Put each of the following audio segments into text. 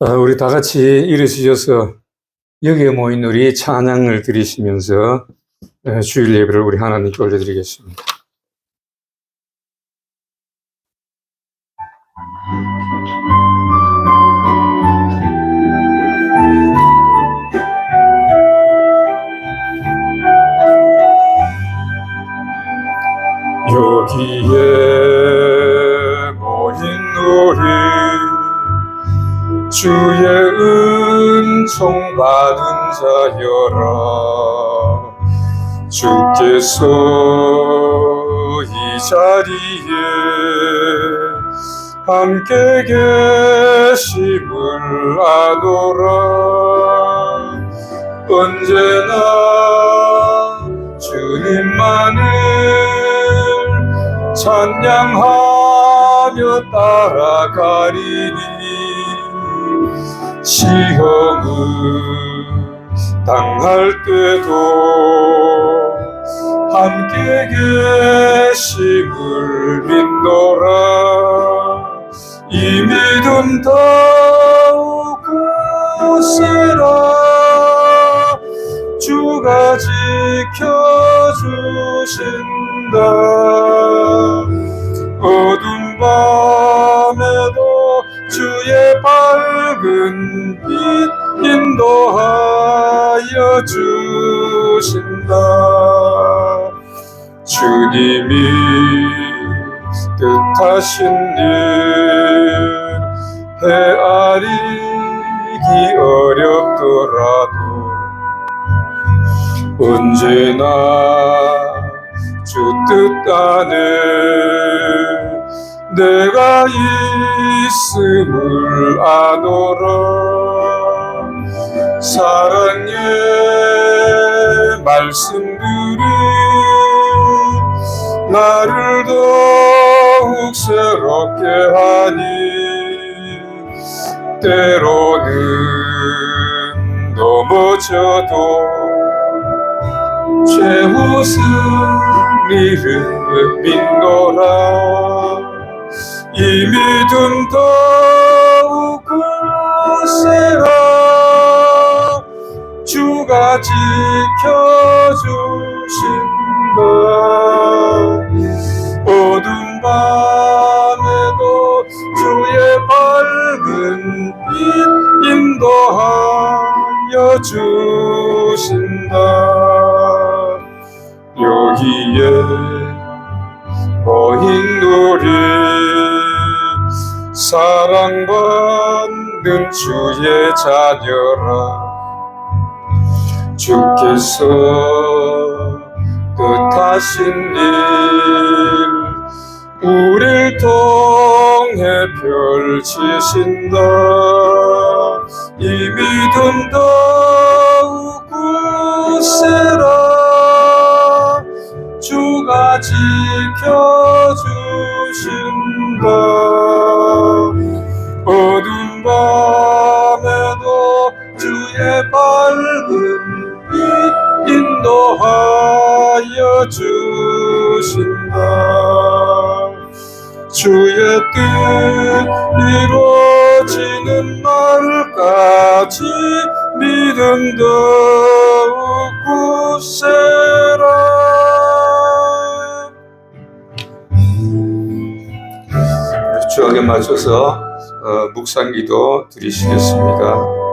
우리 다 같이 일어서셔서 여기에 모인 우리 찬양을 드리시면서 주일 예배를 우리 하나님께 올려드리겠습니다. 여기에 모인 우리 주의 은총 받은 자여라. 주께서 이 자리에 함께 계심을 아노라. 언제나 주님만을 찬양하며 따라가리니 시험을 당할 때도 함께 계심을 믿노라. 이 믿음 더욱 굳세라. 주가 지켜주신다. 어두운 밤에도 주의 밝은 빛 인도하여 주신다. 주님이 뜻하신 일 헤아리기 어렵더라도 언제나 주 뜻 안에 내가 있음을 아노라. 사랑의 말씀들이 나를 더욱 새롭게 하니 때로는 넘어져도 최우승리를 믿노라. 이 믿음 더욱 굳세라. 주가 지켜주신다. 어두운 밤에도 주의 밝은 빛 인도하여 주신다. 여기에 모인 우리 사랑받는 주의 자녀라. 주께서 뜻하신 일 우릴 통해 펼치신다. 이 믿음 더욱 굳세라. 주가 지켜주신다. 어두운 밤에도 주의 밝은 빛 인도하여 주신다. 주의 뜻 이루어지는 날까지 믿음 더욱 굳세라. 주역에 맞춰서 묵상기도 드리시겠습니다.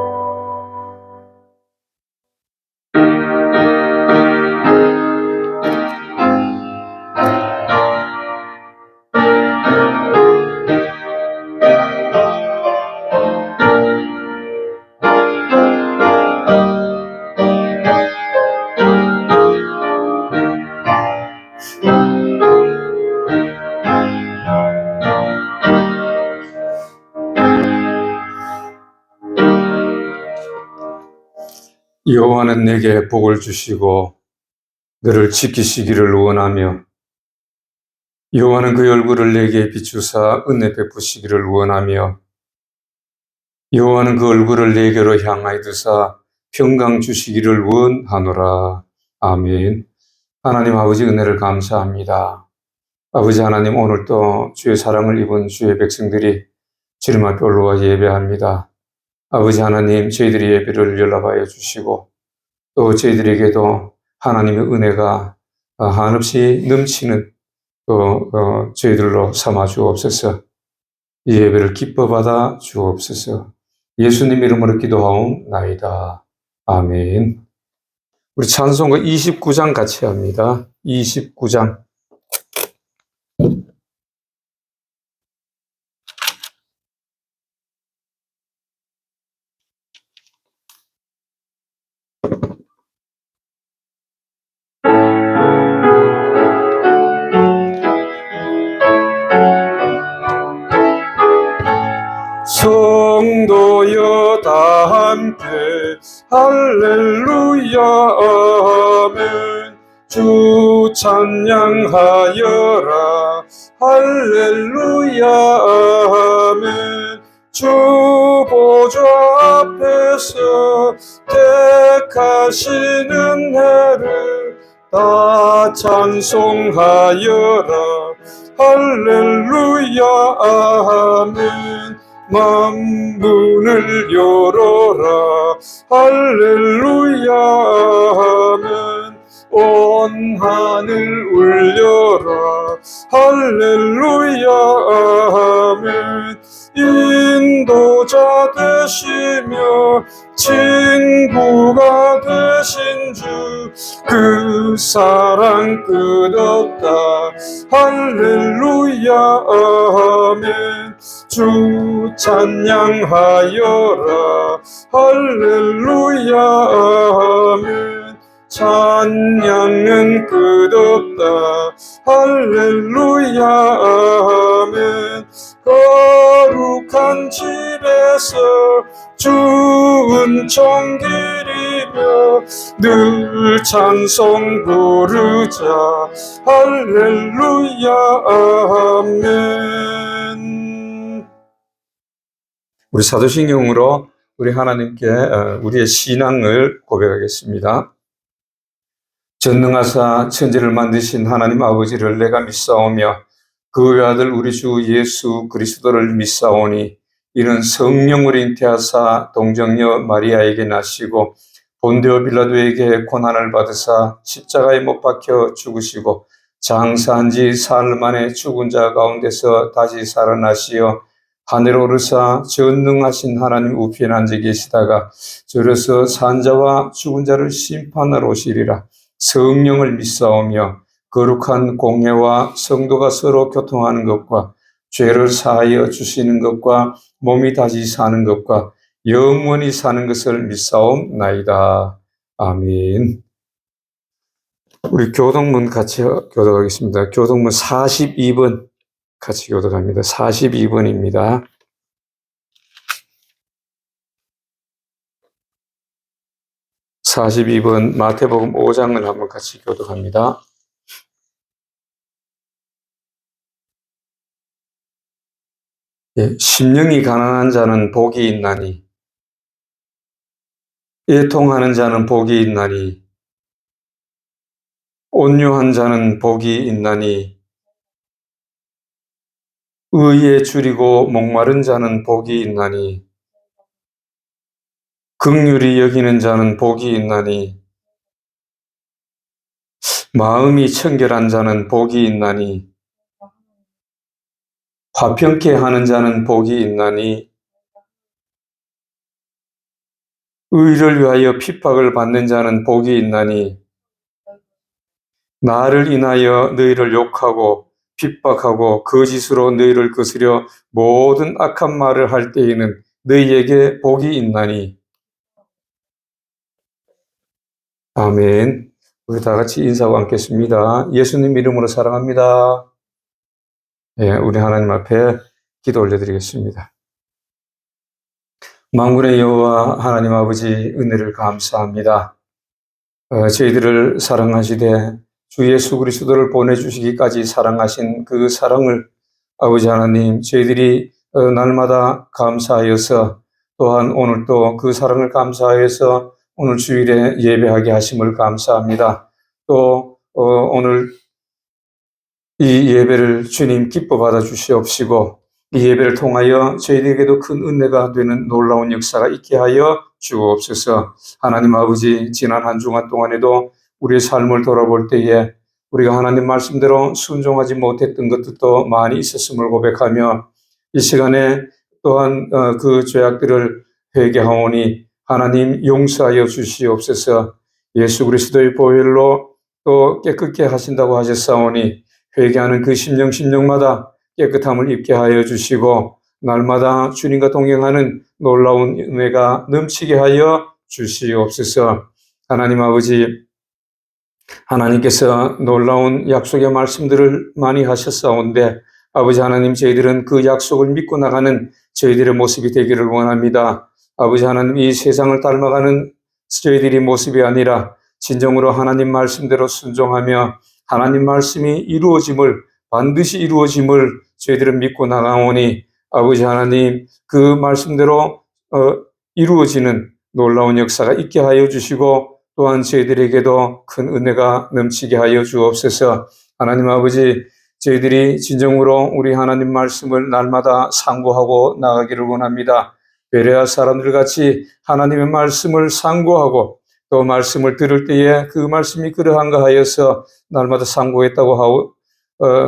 여호와는 내게 복을 주시고 너를 지키시기를 원하며 여호와는 그의 얼굴을 내게 비추사 은혜 베푸시기를 원하며 여호와는 그 얼굴을 내게로 향하여 두사 평강 주시기를 원하노라. 아멘. 하나님 아버지 은혜를 감사합니다. 아버지 하나님, 오늘도 주의 사랑을 입은 주의 백성들이 주님 앞에 올라와 예배합니다. 아버지 하나님, 저희들의 예배를 연락하여 주시고 또 저희들에게도 하나님의 은혜가 한없이 넘치는 또 저희들로 삼아 주옵소서. 이 예배를 기뻐 받아 주옵소서. 예수님 이름으로 기도하옵나이다. 아멘. 우리 찬송가 29장 같이 합니다. 29장. 성도여 다 함께 할렐루야 아멘. 주 찬양하여라 할렐루야 아멘. 주 보좌 앞에서 택하시는 해를 다 찬송하여라 할렐루야 아멘. 만문을 열어라 할렐루야 아멘. 온 하늘 울려라 할렐루야 아멘. 인도자 되시며 친구가 되신 주 그 사랑 끝없다 할렐루야 아멘. 주 찬양하여라 할렐루야 아멘. 찬양은 끝없다 할렐루야 아멘. 거룩한 집에서 주 은총 기리며 늘 찬송 부르자 할렐루야 아멘. 우리 사도신경으로 우리 하나님께 우리의 신앙을 고백하겠습니다. 전능하사 천지를 만드신 하나님 아버지를 내가 믿사오며 그 외아들 우리 주 예수 그리스도를 믿사오니 이는 성령을 잉태하사 동정녀 마리아에게 나시고 본디오 빌라도에게 고난을 받으사 십자가에 못 박혀 죽으시고 장사한 지 사흘 만에 죽은 자 가운데서 다시 살아나시어 하늘 오르사 전능하신 하나님 우편에 앉아 계시다가 저려서 산자와 죽은 자를 심판하러 오시리라. 성령을 믿사오며 거룩한 공회와 성도가 서로 교통하는 것과 죄를 사하여 주시는 것과 몸이 다시 사는 것과 영원히 사는 것을 믿사옵나이다. 아멘. 우리 교독문 같이 교독하겠습니다. 교독문 42번 같이 교독합니다. 42번입니다. (42번) 마태복음 5장을 한번 같이 교독합니다. 심령이 가난한 자는 복이 있나니 애통하는 자는 복이 있나니 온유한 자는 복이 있나니 의에 줄이고 목마른 자는 복이 있나니 긍휼히 여기는 자는 복이 있나니 마음이 청결한 자는 복이 있나니 화평케 하는 자는 복이 있나니 의를 위하여 핍박을 받는 자는 복이 있나니 나를 인하여 너희를 욕하고 핍박하고 거짓으로 너희를 거스려 모든 악한 말을 할 때에는 너희에게 복이 있나니. 아멘. 우리 다 같이 인사하고 앉겠습니다. 예수님 이름으로 사랑합니다. 우리 하나님 앞에 기도 올려드리겠습니다. 만군의 여호와 하나님 아버지 은혜를 감사합니다. 저희들을 사랑하시되 주 예수 그리스도를 보내주시기까지 사랑하신 그 사랑을 아버지 하나님 저희들이 날마다 감사하여서 또한 오늘 또 그 사랑을 감사하여서 오늘 주일에 예배하게 하심을 감사합니다. 또 오늘 이 예배를 주님 기뻐 받아 주시옵시고 이 예배를 통하여 저희들에게도 큰 은혜가 되는 놀라운 역사가 있게 하여 주옵소서. 하나님 아버지, 지난 한 주간 동안에도 우리의 삶을 돌아볼 때에 우리가 하나님 말씀대로 순종하지 못했던 것들도 많이 있었음을 고백하며 이 시간에 또한 그 죄악들을 회개하오니 하나님 용서하여 주시옵소서. 예수 그리스도의 보혈로 또 깨끗게 하신다고 하셨사오니 회개하는 그 심령마다 깨끗함을 입게 하여 주시고 날마다 주님과 동행하는 놀라운 은혜가 넘치게 하여 주시옵소서. 하나님 아버지, 하나님께서 놀라운 약속의 말씀들을 많이 하셨사온데 아버지 하나님, 저희들은 그 약속을 믿고 나가는 저희들의 모습이 되기를 원합니다. 아버지 하나님, 이 세상을 닮아가는 저희들의 모습이 아니라 진정으로 하나님 말씀대로 순종하며 하나님 말씀이 이루어짐을, 반드시 이루어짐을 저희들은 믿고 나가오니 아버지 하나님, 그 말씀대로 이루어지는 놀라운 역사가 있게 하여 주시고 또한 저희들에게도 큰 은혜가 넘치게 하여 주옵소서. 하나님 아버지, 저희들이 진정으로 우리 하나님 말씀을 날마다 상고하고 나가기를 원합니다. 베레아 사람들 같이 하나님의 말씀을 상고하고 또 말씀을 들을 때에 그 말씀이 그러한가 하여서 날마다 상고했다고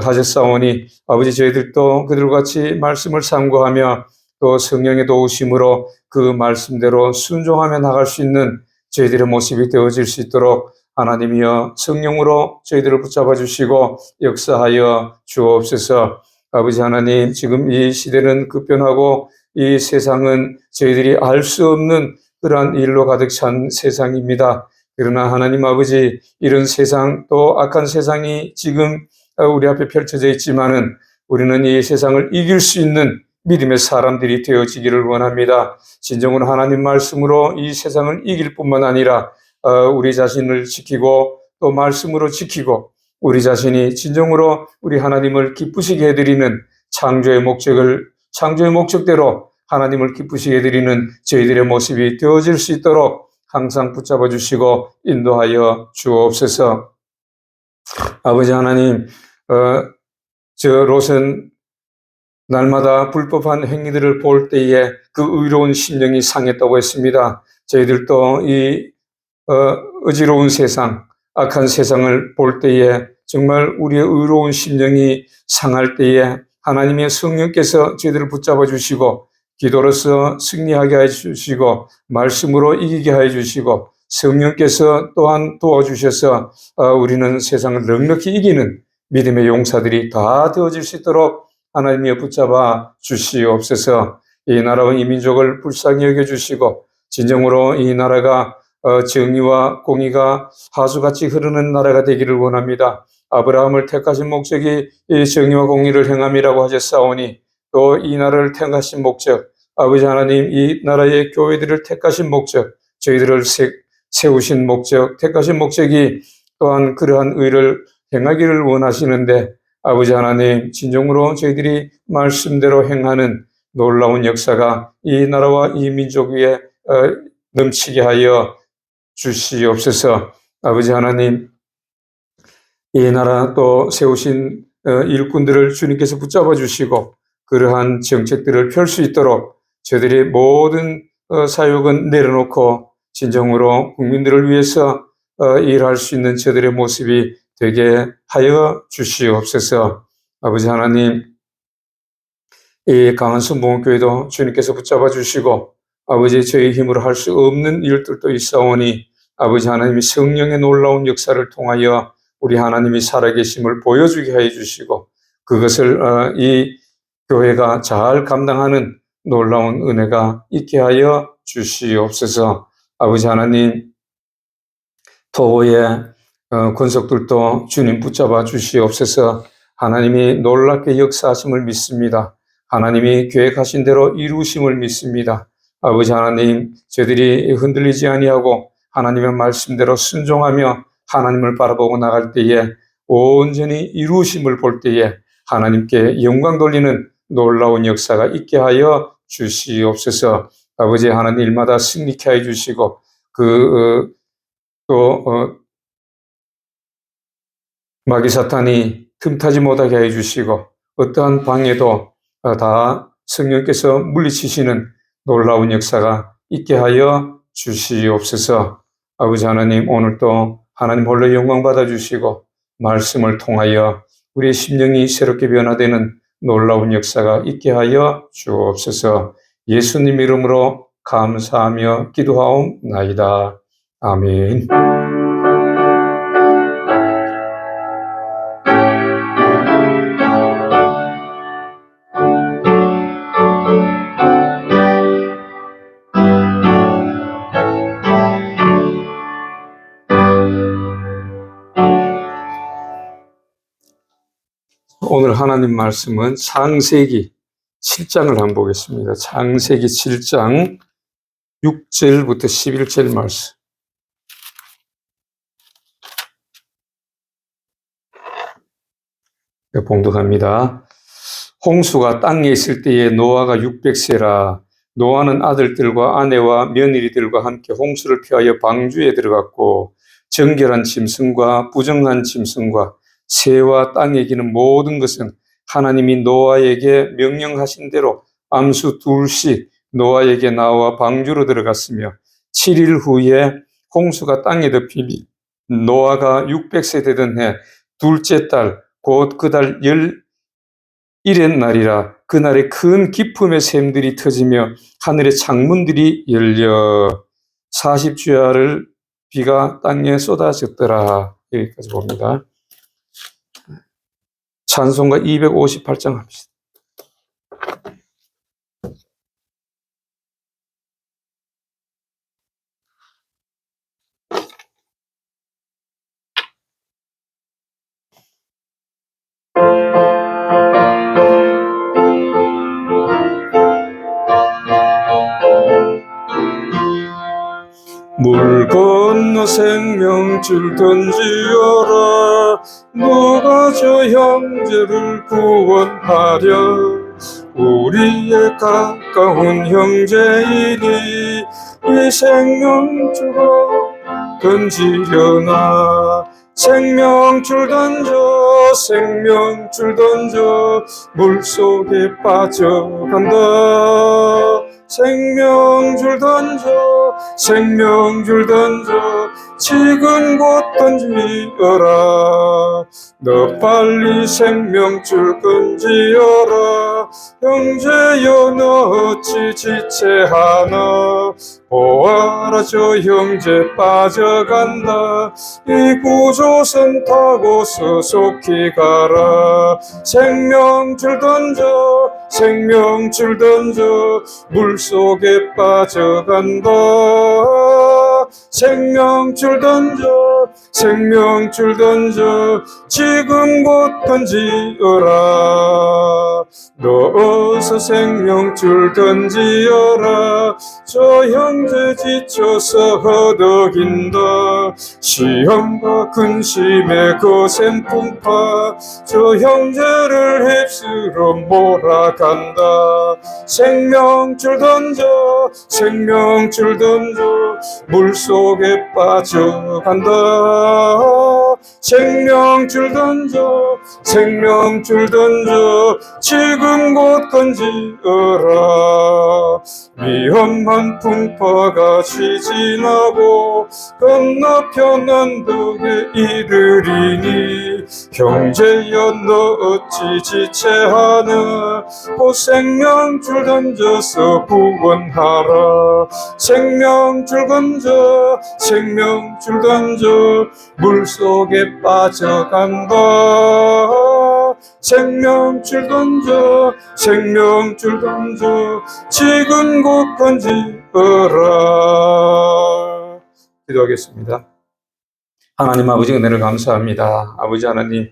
하셨사오니 아버지, 저희들도 그들과 같이 말씀을 상고하며 또 성령의 도우심으로 그 말씀대로 순종하며 나갈 수 있는 저희들의 모습이 되어질 수 있도록 하나님이여 성령으로 저희들을 붙잡아 주시고 역사하여 주옵소서. 아버지 하나님, 지금 이 시대는 급변하고 이 세상은 저희들이 알 수 없는 그러한 일로 가득 찬 세상입니다. 그러나 하나님 아버지, 이런 세상, 또 악한 세상이 지금 우리 앞에 펼쳐져 있지만은 우리는 이 세상을 이길 수 있는 믿음의 사람들이 되어지기를 원합니다. 진정으로 하나님 말씀으로 이 세상을 이길 뿐만 아니라 우리 자신을 지키고 또 말씀으로 지키고 우리 자신이 진정으로 우리 하나님을 기쁘시게 해드리는 창조의 목적대로 하나님을 기쁘시게 해드리는 저희들의 모습이 되어질 수 있도록 항상 붙잡아 주시고 인도하여 주옵소서. 아버지 하나님, 저 롯은 날마다 불법한 행위들을 볼 때에 그 의로운 심령이 상했다고 했습니다. 저희들도 이 어지러운 세상, 악한 세상을 볼 때에 정말 우리의 의로운 심령이 상할 때에 하나님의 성령께서 저희들을 붙잡아 주시고 기도로서 승리하게 해 주시고 말씀으로 이기게 해 주시고 성령께서 또한 도와주셔서 우리는 세상을 넉넉히 이기는 믿음의 용사들이 다 되어질 수 있도록 하나님이 붙잡아 주시옵소서. 이 나라와 이 민족을 불쌍히 여겨주시고 진정으로 이 나라가 정의와 공의가 하수같이 흐르는 나라가 되기를 원합니다. 아브라함을 택하신 목적이 이 정의와 공의를 행함이라고 하셨사오니 또 이 나라를 택하신 목적, 아버지 하나님, 이 나라의 교회들을 택하신 목적, 저희들을 세우신 목적, 택하신 목적이 또한 그러한 의를 행하기를 원하시는데 아버지 하나님, 진정으로 저희들이 말씀대로 행하는 놀라운 역사가 이 나라와 이 민족 위에 넘치게 하여 주시옵소서. 아버지 하나님, 이 나라 또 세우신 일꾼들을 주님께서 붙잡아 주시고 그러한 정책들을 펼 수 있도록 저들의 모든 사역은 내려놓고 진정으로 국민들을 위해서 일할 수 있는 저들의 모습이 되게 하여 주시옵소서. 아버지 하나님, 이 강한 순복음교회도 주님께서 붙잡아 주시고 아버지, 저희 힘으로 할 수 없는 일들도 있사오니 아버지 하나님이 성령의 놀라운 역사를 통하여 우리 하나님이 살아계심을 보여주게 해 주시고 그것을 이 교회가 잘 감당하는 놀라운 은혜가 있게 하여 주시옵소서. 아버지 하나님, 토호의 권속들도 주님 붙잡아 주시옵소서. 하나님이 놀랍게 역사하심을 믿습니다. 하나님이 계획하신 대로 이루심을 믿습니다. 아버지 하나님, 저희들이 흔들리지 아니하고 하나님의 말씀대로 순종하며 하나님을 바라보고 나갈 때에 온전히 이루심을 볼 때에 하나님께 영광 돌리는 놀라운 역사가 있게 하여 주시옵소서. 아버지 하나님, 일마다 승리케 해 주시고 마귀 사탄이 틈타지 못하게 해 주시고 어떠한 방해도 다 성령께서 물리치시는 놀라운 역사가 있게 하여 주시옵소서. 아버지 하나님, 오늘도 하나님 홀로 영광 받아주시고 말씀을 통하여 우리의 심령이 새롭게 변화되는 놀라운 역사가 있게 하여 주옵소서. 예수님 이름으로 감사하며 기도하옵나이다. 아멘. 오늘 하나님 말씀은 창세기 7장을 한번 보겠습니다. 창세기 7장 6절부터 11절 말씀. 봉독합니다. 홍수가 땅에 있을 때에 노아가 600세라. 노아는 아들들과 아내와 며느리들과 함께 홍수를 피하여 방주에 들어갔고 정결한 짐승과 부정한 짐승과 새와 땅에 기는 모든 것은 하나님이 노아에게 명령하신 대로 암수 둘씩 노아에게 나와 방주로 들어갔으며 7일 후에 홍수가 땅에 덮이니 노아가 600세 되던 해 둘째 달 곧 그 달 11의 날이라. 그날에 큰 기품의 샘들이 터지며 하늘의 창문들이 열려 40주야를 비가 땅에 쏟아졌더라. 여기까지 봅니다. 찬송가 258장 합시다. 물 건너 생명줄 던지어라. 누가 저 형제를 구원하려. 우리의 가까운 형제이니 이 생명줄을 던지려나. 생명줄 던져 생명줄 던져 물속에 빠져간다. 생명줄 던져 생명줄 던져 지금 곧 던지어라. 너 빨리 생명줄 던지어라. 형제여 너 어찌 지체하나. 보아라 저 형제 빠져간다. 이 구조선 타고서 속히 가라. 생명줄 던져 생명줄 던져 물속에 빠져간다. 생명줄 던져 생명줄 던져 지금 곧 던지어라. 너 어서 생명줄 던지어라. 저 형제 지쳐서 허덕인다. 시험과 근심에 거센 풍파 저 형제를 휩쓸어 몰아간다. 생명줄 던져 생명줄 던져 물속에 빠져간다. 생명줄 던져 생명줄 던져 지금 곧 던지어라. 위험한 풍파가 지진하고 건너편 언덕에 이르리니 형제여 너 어찌 지체하나. 곧 생명줄 던져서 구원하라. 생명줄 던져 생명줄 던져 물속에 빠져간다. 생명줄 던져 생명줄 던져 지금 곧 던지어라. 기도하겠습니다. 하나님 아버지 은혜를 감사합니다. 아버지 하나님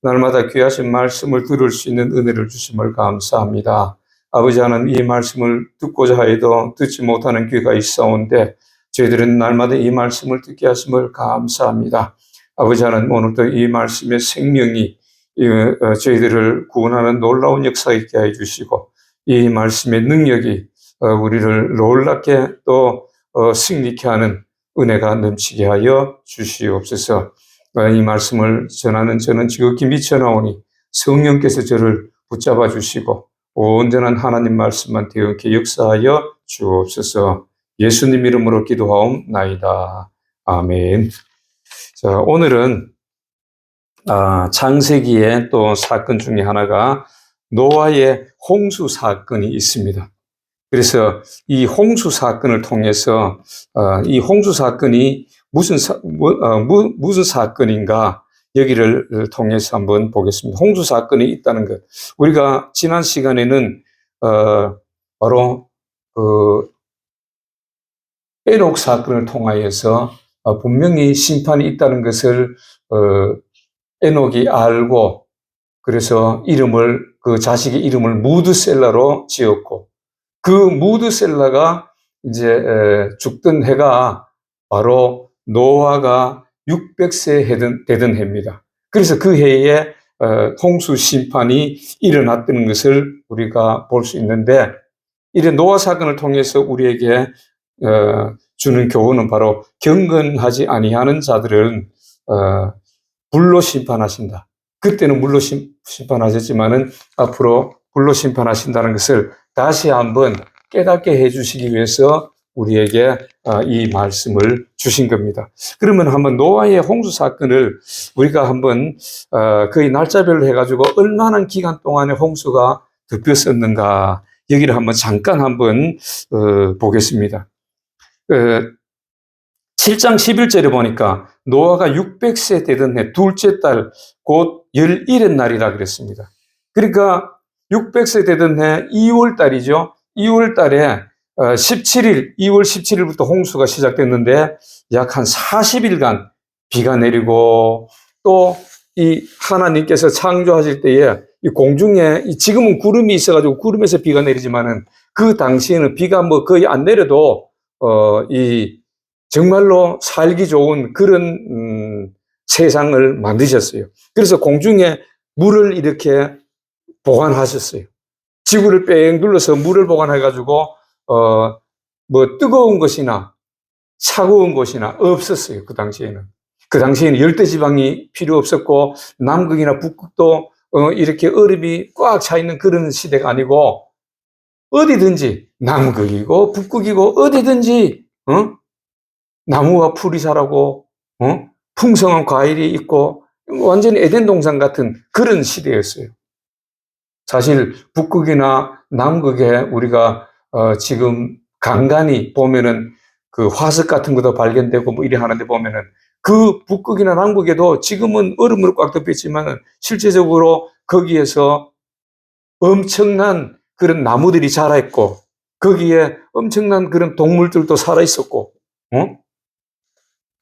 날마다 귀하신 말씀을 들을 수 있는 은혜를 주심을 감사합니다. 아버지 하나님 이 말씀을 듣고자 해도 듣지 못하는 귀가 있사온데 저희들은 날마다 이 말씀을 듣게 하심을 감사합니다. 아버지 하나님 오늘도 이 말씀의 생명이 저희들을 구원하는 놀라운 역사가 있게 해주시고 이 말씀의 능력이 우리를 놀랍게 또 승리케 하는 은혜가 넘치게 하여 주시옵소서. 이 말씀을 전하는 저는 지극히 미쳐나오니 성령께서 저를 붙잡아 주시고 온전한 하나님 말씀만 되었게 역사하여 주옵소서. 예수님 이름으로 기도하옵나이다. 아멘. 자, 오늘은 창세기의 또 사건 중에 하나가 노아의 홍수 사건이 있습니다. 그래서 이 홍수 사건을 통해서 이 홍수 사건이 무슨 사건인가 여기를 통해서 한번 보겠습니다. 홍수 사건이 있다는 것. 우리가 지난 시간에는 바로 그 에녹 사건을 통하여서 분명히 심판이 있다는 것을 에녹이 알고, 그래서 그 자식의 이름을 무드셀라로 지었고, 그 무드셀라가 이제 죽던 해가 바로 노아가 600세 되던 해입니다. 그래서 그 해에 홍수 심판이 일어났다는 것을 우리가 볼 수 있는데, 이런 노아 사건을 통해서 우리에게 주는 교훈은 바로 경건하지 아니하는 자들은 불로 심판하신다. 그때는 물로 심판하셨지만은 앞으로 불로 심판하신다는 것을 다시 한번 깨닫게 해주시기 위해서 우리에게 이 말씀을 주신 겁니다. 그러면 한번 노아의 홍수 사건을 우리가 한번 거의 날짜별로 해가지고 얼마나 기간 동안에 홍수가 덮였었는가 여기를 한번 잠깐 한번 보겠습니다. 7장 11절에 보니까 노아가 600세 되던 해 둘째 달 곧 11의 날이라 그랬습니다. 그러니까 600세 되던 해 2월 달이죠. 2월 달에 2월 17일부터 홍수가 시작됐는데 약 한 40일간 비가 내리고, 또 이 하나님께서 창조하실 때에 이 공중에 지금은 구름이 있어가지고 구름에서 비가 내리지만은 그 당시에는 비가 뭐 거의 안 내려도 정말로 살기 좋은 그런 세상을 만드셨어요. 그래서 공중에 물을 이렇게 보관하셨어요. 지구를 뺑 둘러서 물을 보관해가지고 뭐 뜨거운 것이나 차가운 곳이나 없었어요. 그 당시에는 열대지방이 필요 없었고, 남극이나 북극도 이렇게 얼음이 꽉 차 있는 그런 시대가 아니고, 어디든지 남극이고 북극이고 어디든지 나무와 풀이 자라고 풍성한 과일이 있고 완전히 에덴 동산 같은 그런 시대였어요. 사실 북극이나 남극에 우리가 지금 간간히 보면은 그 화석 같은 것도 발견되고 뭐 이래 하는데 보면은 그 북극이나 남극에도 지금은 얼음으로 꽉 덮여 있지만 실제적으로 거기에서 엄청난 그런 나무들이 자라 있고 거기에 엄청난 그런 동물들도 살아 있었고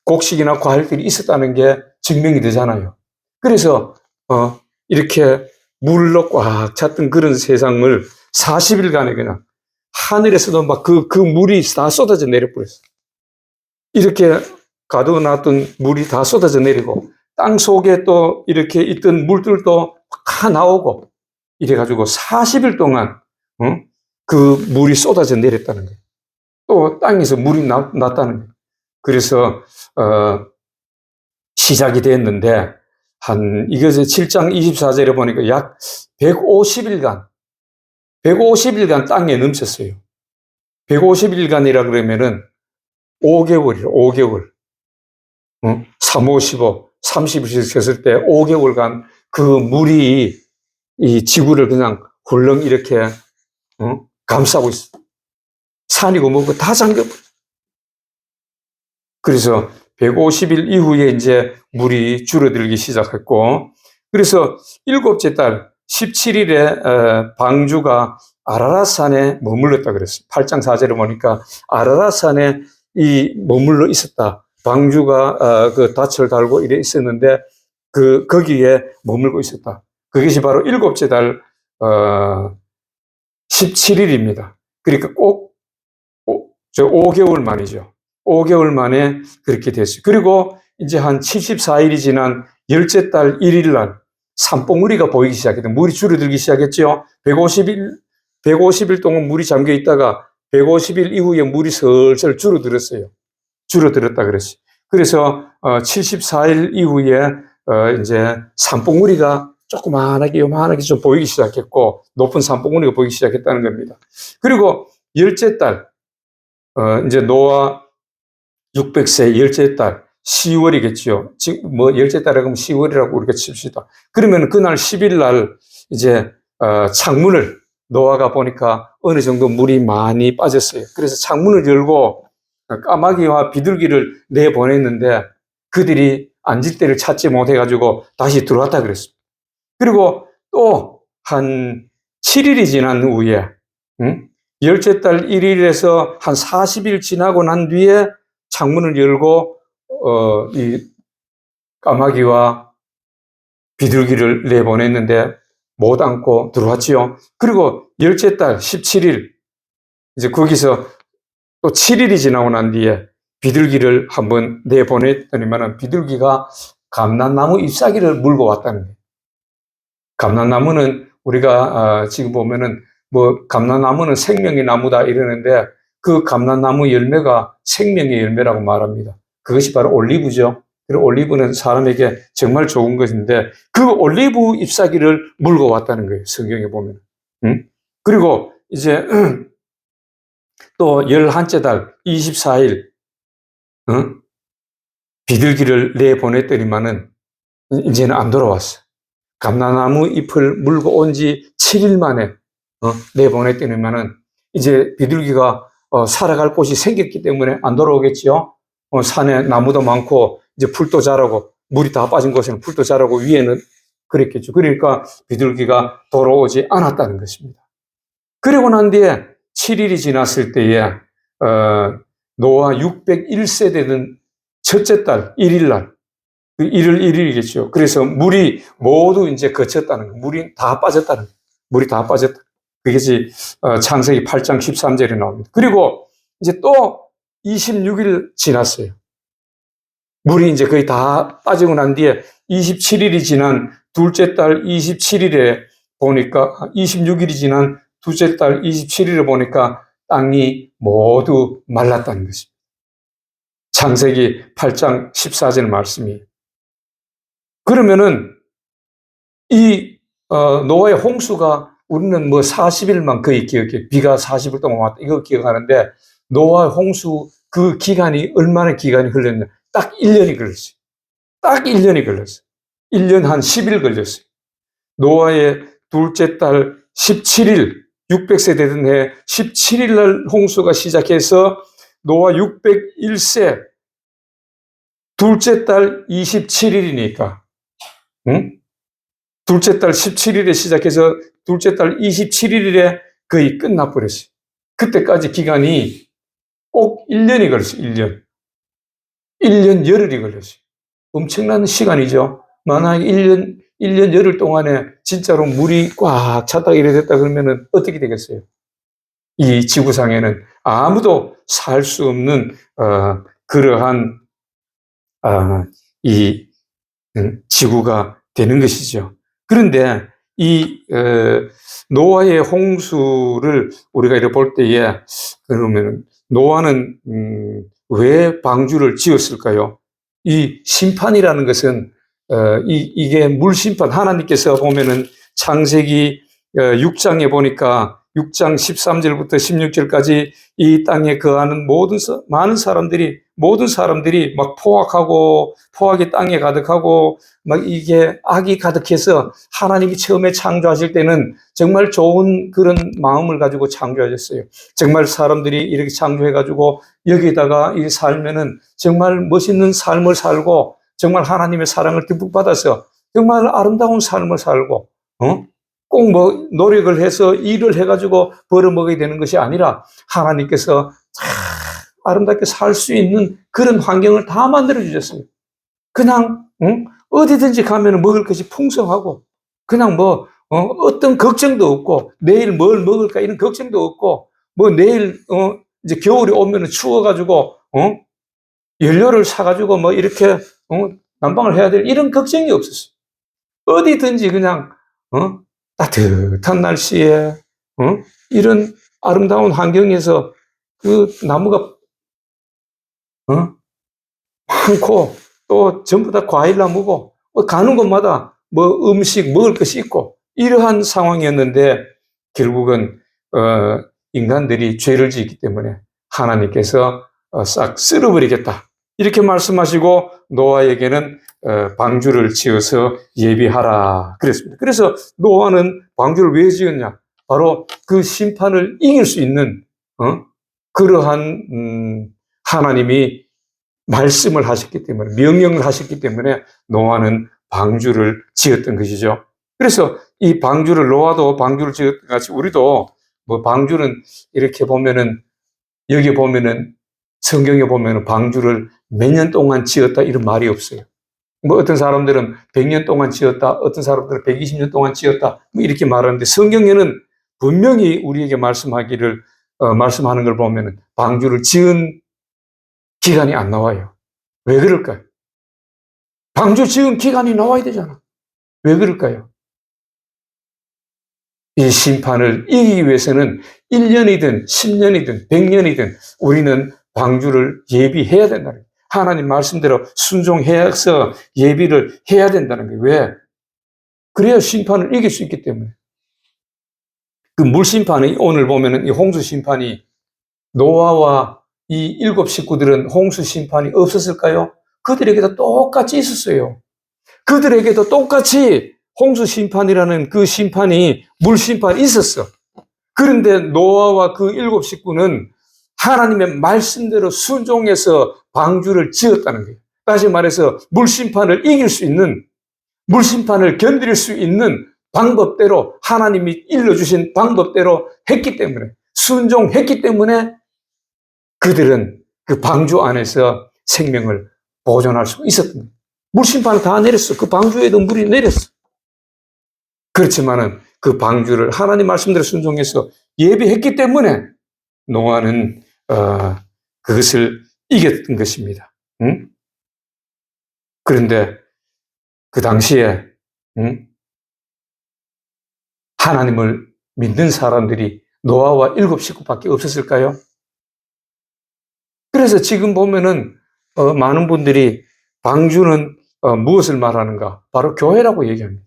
곡식이나 과일들이 있었다는 게 증명이 되잖아요. 그래서 이렇게 물로 꽉 찼던 그런 세상을 40일간에 그냥 하늘에서도 막 그 물이 다 쏟아져 내려버렸어요. 이렇게 가둬놨던 물이 다 쏟아져 내리고 땅 속에 또 이렇게 있던 물들도 다 나오고 이래가지고 40일 동안 그 물이 쏟아져 내렸다는 거예요. 또 땅에서 물이 났다는 거예요. 그래서 시작이 됐는데 이것을 7장 24절에 보니까 약 150일간 땅에 넘쳤어요. 150일간이라 그러면은 5개월이에요. 5개월. 3, 5, 15, 30일씩 했을 때 5개월간 그 물이 이 지구를 그냥 훌렁 이렇게 감싸고 있어. 산이고 뭐고 다 잠겨버려. 그래서 150일 이후에 이제 물이 줄어들기 시작했고, 그래서 7째 달 17일에 방주가 아라랏산에 머물렀다 그랬어요. 8장 4절에 보니까 아라랏산에 머물러 있었다. 방주가 그 닻을 달고 이래 있었는데 거기에 머물고 있었다. 그것이 바로 7째 달 17일입니다. 그러니까 꼭 5개월 만이죠. 5개월 만에 그렇게 됐어요. 그리고 이제 한 74일이 지난 10째 달 1일 날 산봉우리가 보이기 시작했다. 물이 줄어들기 시작했죠. 150일 동안 물이 잠겨 있다가 150일 이후에 물이 슬슬 줄어들었어요. 줄어들었다 그랬어요. 그래서 74일 이후에 이제 산봉우리가 조그만하게 요만하게 좀 보이기 시작했고 높은 산봉우리가 보이기 시작했다는 겁니다. 그리고 열째 달 이제 노아 600세 열째 달 10월이겠죠. 지금 뭐 열째 달에 그러면 10월이라고 우리가 칩시다. 그러면 그날 10일 날 이제 창문을 노아가 보니까 어느 정도 물이 많이 빠졌어요. 그래서 창문을 열고 까마귀와 비둘기를 내보냈는데 그들이 앉을 때를 찾지 못해가지고 다시 들어왔다 그랬습니다. 그리고 또 한 7일이 지난 후에 열째 달 1일에서 한 40일 지나고 난 뒤에 창문을 열고 이 까마귀와 비둘기를 내보냈는데 못 안고 들어왔지요. 그리고 열째 달 17일 이제 거기서 또 7일이 지나고 난 뒤에 비둘기를 한번 내보냈더니만은 비둘기가 감람나무 잎사귀를 물고 왔다는 거예요. 감람나무는 우리가 지금 보면은 뭐 감람나무는 생명의 나무다 이러는데 그 감람나무 열매가 생명의 열매라고 말합니다. 그것이 바로 올리브죠. 그리고 올리브는 사람에게 정말 좋은 것인데 그 올리브 잎사귀를 물고 왔다는 거예요. 성경에 보면. 그리고 이제 또 11째 달 24일 비둘기를 내보냈더니만은 이제는 안 돌아왔어. 감람나무 잎을 물고 온 지 7일 만에 내보냈더니만은 이제 비둘기가 살아갈 곳이 생겼기 때문에 안 돌아오겠지요. 산에 나무도 많고 이제 풀도 자라고 물이 다 빠진 곳에는 풀도 자라고 위에는 그랬겠죠. 그러니까 비둘기가 돌아오지 않았다는 것입니다. 그리고 난 뒤에 7일이 지났을 때에 노아 601세 되는 첫째 달 1일 날 1월 1일이겠죠. 그래서 물이 모두 이제 거쳤다는 거예요. 물이 다 빠졌다는 거예요. 물이 다 빠졌다. 그것이 창세기 8장 13절에 나옵니다. 그리고 이제 또 26일 지났어요. 물이 이제 거의 다 빠지고 난 뒤에 27일이 지난 둘째 달 27일에 보니까 26일이 지난 둘째 달 27일에 보니까 땅이 모두 말랐다는 것입니다. 창세기 8장 14절 말씀이. 그러면은 이 노아의 홍수가 우리는 뭐 40일만 거의 기억해. 비가 40일 동안 왔다. 이거 기억하는데 노아의 홍수 그 기간이 얼마나 기간이 흘렀냐. 딱 1년이 걸렸어요. 딱 1년이 걸렸어요. 1년 한 10일 걸렸어요. 노아의 둘째 달 17일 600세 되던 해 17일 날 홍수가 시작해서 노아 601세 둘째 달 27일이니까 둘째 달 17일에 시작해서 둘째 달 27일에 거의 끝나버렸어요. 그때까지 기간이 꼭 1년이 걸렸어요. 1년. 1년 열흘이 걸렸어요. 엄청난 시간이죠. 만약에 1년 열흘 동안에 진짜로 물이 꽉 찼다 이래 됐다 그러면은 어떻게 되겠어요? 이 지구상에는 아무도 살 수 없는 그러한 이 지구가 되는 것이죠. 그런데 이 노아의 홍수를 우리가 이렇게 볼 때에 그러면 노아는 왜 방주를 지었을까요? 이 심판이라는 것은 이게 물심판 하나님께서 보면은 창세기 6장에 보니까 6장 13절부터 16절까지 이 땅에 거하는 많은 모든 사람들이 막 포악이 땅에 가득하고 막 이게 악이 가득해서 하나님이 처음에 창조하실 때는 정말 좋은 그런 마음을 가지고 창조하셨어요. 정말 사람들이 이렇게 창조해가지고 여기다가 이 살면은 정말 멋있는 삶을 살고 정말 하나님의 사랑을 듬뿍 받아서 정말 아름다운 삶을 살고, 꼭 뭐 노력을 해서 일을 해가지고 벌어먹어야 되는 것이 아니라 하나님께서 아름답게 살 수 있는 그런 환경을 다 만들어 주셨어요. 그냥 어디든지 가면 먹을 것이 풍성하고 그냥 뭐 어떤 걱정도 없고 내일 뭘 먹을까 이런 걱정도 없고 뭐 내일 이제 겨울이 오면 추워가지고 연료를 사가지고 뭐 이렇게 난방을 해야 될 이런 걱정이 없었어요. 어디든지 그냥 따뜻한 날씨에 이런 아름다운 환경에서 그 나무가 많고 또 전부 다 과일 나무고 가는 곳마다 뭐 음식 먹을 것이 있고 이러한 상황이었는데 결국은 인간들이 죄를 지었기 때문에 하나님께서 싹 쓸어버리겠다 이렇게 말씀하시고 노아에게는 방주를 지어서 예비하라 그랬습니다. 그래서 노아는 방주를 왜 지었냐? 바로 그 심판을 이길 수 있는 그러한 하나님이 말씀을 하셨기 때문에 명령을 하셨기 때문에 노아는 방주를 지었던 것이죠. 그래서 이 방주를 노아도 방주를 지었던 같이 우리도 뭐 방주는 이렇게 보면은 여기 보면은 성경에 보면은 방주를 몇 년 동안 지었다 이런 말이 없어요. 뭐 어떤 사람들은 100년 동안 지었다, 어떤 사람들은 120년 동안 지었다 뭐 이렇게 말하는데 성경에는 분명히 우리에게 말씀하는 걸 보면은 방주를 지은 기간이 안 나와요. 왜 그럴까요? 방주 지은 기간이 나와야 되잖아. 왜 그럴까요? 이 심판을 이기기 위해서는 1년이든 10년이든 100년이든 우리는 방주를 예비해야 된다는 거예요. 하나님 말씀대로 순종해서 예비를 해야 된다는 거예요. 왜? 그래야 심판을 이길 수 있기 때문에. 그 물심판이 오늘 보면은 이 홍수 심판이 노아와 이 7 식구들은 홍수 심판이 없었을까요? 그들에게도 똑같이 있었어요. 그들에게도 똑같이 홍수 심판이라는 그 심판이 물심판이 있었어. 그런데 노아와 그 7 식구는 하나님의 말씀대로 순종해서 방주를 지었다는 거예요. 다시 말해서 물심판을 이길 수 있는, 물심판을 견딜 수 있는 방법대로 하나님이 일러주신 방법대로 했기 때문에, 순종했기 때문에 그들은 그 방주 안에서 생명을 보존할 수 있었던 거예요. 물심판을 다 내렸어. 그 방주에도 물이 내렸어. 그렇지만은 그 방주를 하나님 말씀대로 순종해서 예비했기 때문에 노아는 그것을 이겼던 것입니다. 응? 그런데 그 당시에 하나님을 믿는 사람들이 노아와 7 식구밖에 없었을까요? 그래서 지금 보면은 많은 분들이 방주는 무엇을 말하는가? 바로 교회라고 얘기합니다.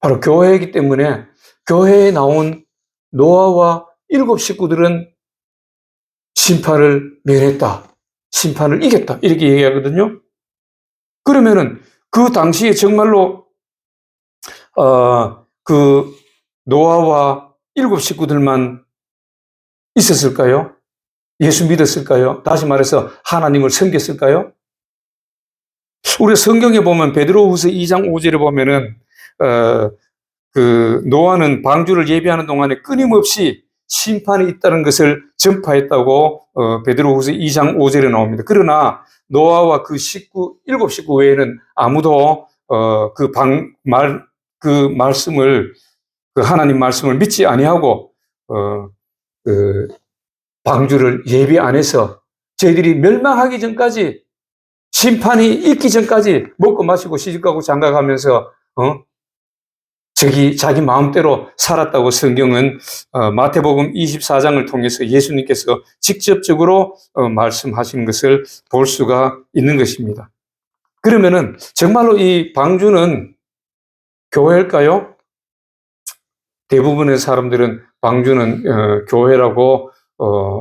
바로 교회이기 때문에 교회에 나온 노아와 7 식구들은 심판을 면했다. 심판을 이겼다. 이렇게 얘기하거든요. 그러면은 그 당시에 정말로 그 노아와 7 식구들만 있었을까요? 예수 믿었을까요? 다시 말해서 하나님을 섬겼을까요? 우리 성경에 보면 베드로후서 2장 5절에 보면은 그 노아는 방주를 예비하는 동안에 끊임없이 심판이 있다는 것을 전파했다고 베드로후서 2장 5절에 나옵니다. 그러나 노아와 그 7 식구 외에는 아무도 그 말씀을 그 하나님 말씀을 믿지 아니하고 그 방주를 예비 안 해서 저희들이 멸망하기 전까지 심판이 있기 전까지 먹고 마시고 시집가고 장가가면서 자기 마음대로 살았다고 성경은 마태복음 24장을 통해서 예수님께서 직접적으로 말씀하시는 것을 볼 수가 있는 것입니다. 그러면은 정말로 이 방주는 교회일까요? 대부분의 사람들은 방주는 교회라고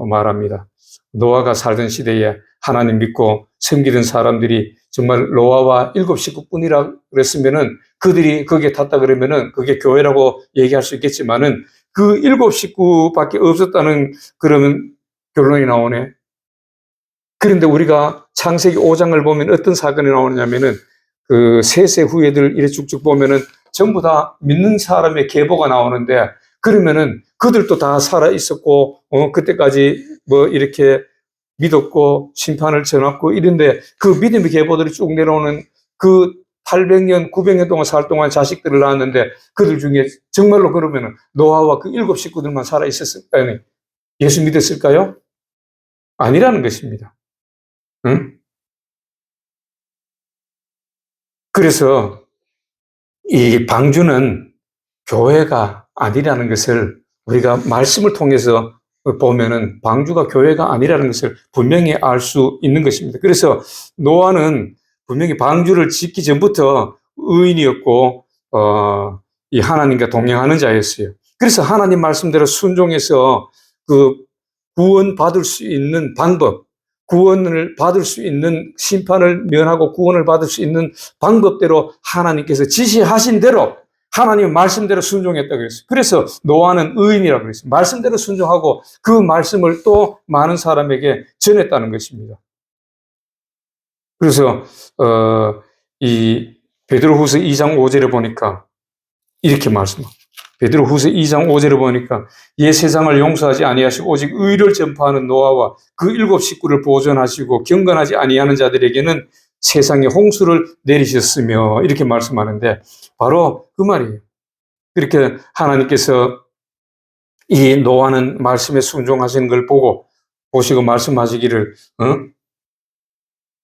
말합니다. 노아가 살던 시대에 하나님 믿고 섬기던 사람들이 정말 노아와 7 식구뿐이라 그랬으면은 그들이 거기에 탔다 그러면은 그게 교회라고 얘기할 수 있겠지만은 그 7 식구밖에 없었다는 그러면 결론이 나오네. 그런데 우리가 창세기 5장을 보면 어떤 사건이 나오냐면은 그 셋의 후예들 이래 쭉쭉 보면은 전부 다 믿는 사람의 계보가 나오는데 그러면은 그들도 다 살아 있었고 그때까지 뭐 이렇게 믿었고 심판을 전했고 이런데 그 믿음의 계보들이 쭉 내려오는 그 800년, 900년 동안 살 동안 자식들을 낳았는데 그들 중에 정말로 그러면은 노아와 그 7 식구들만 살아 있었을까요? 예수 믿었을까요? 아니라는 것입니다. 응? 그래서 이 방주는 교회가 아니라는 것을 우리가 말씀을 통해서 보면은 방주가 교회가 아니라는 것을 분명히 알 수 있는 것입니다. 그래서 노아는 분명히 방주를 짓기 전부터 의인이었고 이 하나님과 동행하는 자였어요. 그래서 하나님 말씀대로 순종해서 그 구원받을 수 있는 방법, 구원을 받을 수 있는, 심판을 면하고 구원을 받을 수 있는 방법대로 하나님께서 지시하신 대로 하나님의 말씀대로 순종했다고 그랬어요. 그래서 노아는 의인이라고 그랬어요. 말씀대로 순종하고 그 말씀을 또 많은 사람에게 전했다는 것입니다. 그래서 이 베드로후서 2장 5절에 보니까 이렇게 말씀합니다. 베드로후서 2장 5절에 보니까 옛 세상을 용서하지 아니하시고 오직 의를 전파하는 노아와 그 7 식구를 보존하시고 경건하지 아니하는 자들에게는 세상에 홍수를 내리셨으며 이렇게 말씀하는데 바로 그 말이에요. 그렇게 하나님께서 이 노아는 말씀에 순종하시는 걸 보시고 말씀하시기를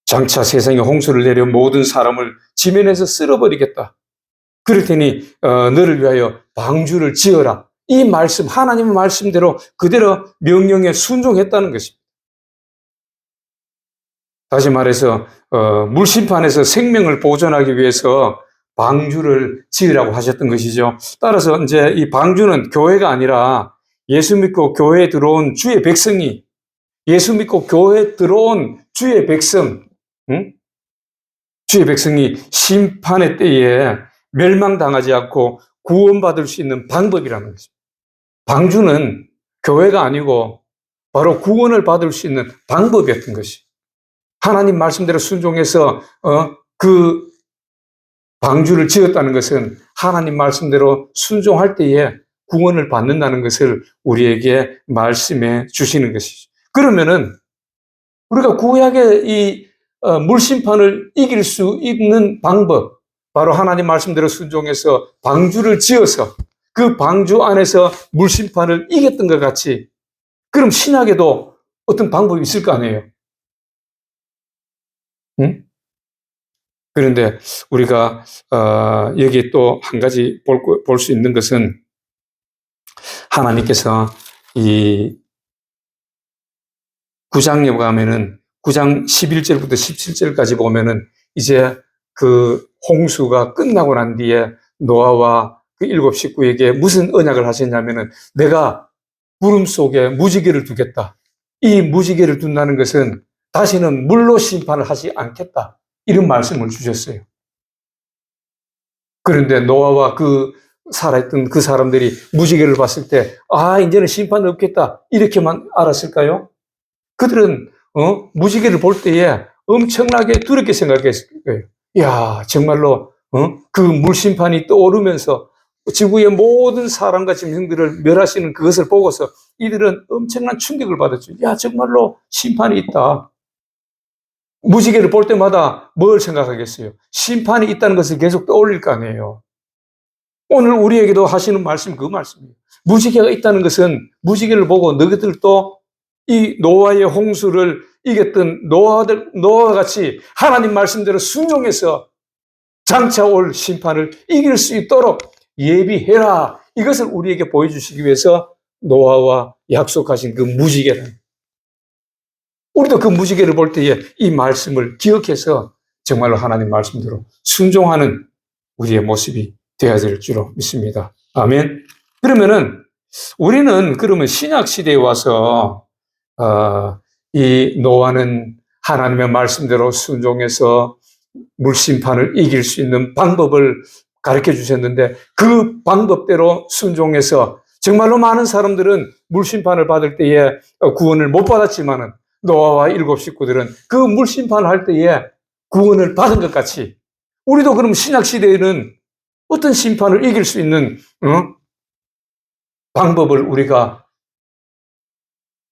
장차 세상에 홍수를 내려 모든 사람을 지면에서 쓸어버리겠다. 그럴 테니 너를 위하여 방주를 지어라. 이 말씀, 하나님의 말씀대로 그대로 명령에 순종했다는 것입니다. 다시 말해서 물심판에서 생명을 보존하기 위해서 방주를 지으라고 하셨던 것이죠. 따라서 이제 이 방주는 교회가 아니라 예수 믿고 교회에 들어온 주의 백성이, 예수 믿고 교회에 들어온 주의 백성, 주의 백성이 심판의 때에 멸망당하지 않고 구원받을 수 있는 방법이라는 것입니다. 방주는 교회가 아니고 바로 구원을 받을 수 있는 방법이었던 것이. 하나님 말씀대로 순종해서 그 방주를 지었다는 것은 하나님 말씀대로 순종할 때에 구원을 받는다는 것을 우리에게 말씀해 주시는 것이죠. 그러면은 우리가 구약의 이 물심판을 이길 수 있는 방법, 바로 하나님 말씀대로 순종해서 방주를 지어서 그 방주 안에서 물심판을 이겼던 것 같이, 그럼 신약에도 어떤 방법이 있을 거 아니에요? 응? 그런데 우리가 여기 또 한 가지 볼 수 있는 것은 하나님께서 이 9장에 가면은 9장 11절부터 17절까지 보면은 이제 그 홍수가 끝나고 난 뒤에 노아와 그 7 식구에게 무슨 언약을 하셨냐면은 내가 구름 속에 무지개를 두겠다. 이 무지개를 둔다는 것은 다시는 물로 심판을 하지 않겠다. 이런 말씀을 주셨어요. 그런데 노아와 그 살아있던 그 사람들이 무지개를 봤을 때, 이제는 심판 없겠다. 이렇게만 알았을까요? 그들은, 무지개를 볼 때에 엄청나게 두렵게 생각했을 거예요. 야, 정말로, 그 물심판이 떠오르면서 지구의 모든 사람과 짐승들을 멸하시는 그것을 보고서 이들은 엄청난 충격을 받았죠. 야, 정말로 심판이 있다. 무지개를 볼 때마다 뭘 생각하겠어요? 심판이 있다는 것을 계속 떠올릴 거 아니에요. 오늘 우리에게도 하시는 말씀, 그 말씀이에요. 무지개가 있다는 것은 무지개를 보고 너희들도 이 노아의 홍수를 이겼던 노아와 같이 하나님 말씀대로 순종해서 장차 올 심판을 이길 수 있도록 예비해라. 이것을 우리에게 보여주시기 위해서 노아와 약속하신 그 무지개를, 우리도 그 무지개를 볼 때에 이 말씀을 기억해서 정말로 하나님 말씀대로 순종하는 우리의 모습이 되어야 될 줄로 믿습니다. 아멘. 그러면은 우리는 그러면 신약 시대에 와서 이 노아는 하나님의 말씀대로 순종해서 물심판을 이길 수 있는 방법을 가르쳐 주셨는데 그 방법대로 순종해서 정말로 많은 사람들은 물심판을 받을 때에 구원을 못 받았지만은 노아와 7 식구들은 그 물심판을 할 때에 구원을 받은 것 같이 우리도 그럼 신약 시대에는 어떤 심판을 이길 수 있는 방법을 우리가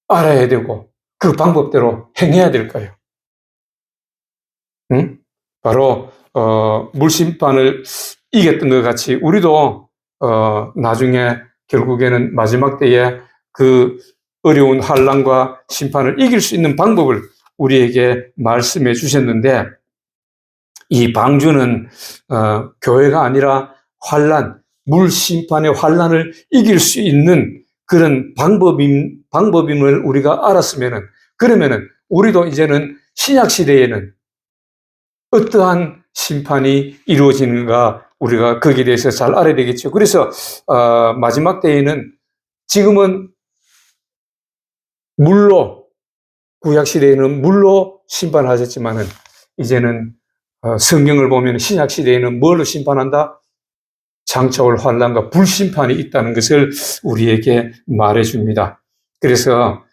알아야 되고 그 방법대로 행해야 될까요? 바로 물심판을 이겼던 것 같이 우리도 나중에 결국에는 마지막 때에 그 어려운 환난과 심판을 이길 수 있는 방법을 우리에게 말씀해 주셨는데, 이 방주는 교회가 아니라 환난, 물심판의 환난을 이길 수 있는 그런 방법임을 우리가 알았으면은, 그러면은 우리도 이제는 신약 시대에는 어떠한 심판이 이루어지는가 우리가 거기에 대해서 잘 알아야 되겠죠. 그래서 마지막 때에는 지금은 물로 구약 시대에는 물로 심판하셨지만은 이제는 성경을 보면 신약 시대에는 뭘로 심판한다? 장차올 환난과 불심판이 있다는 것을 우리에게 말해줍니다. 그래서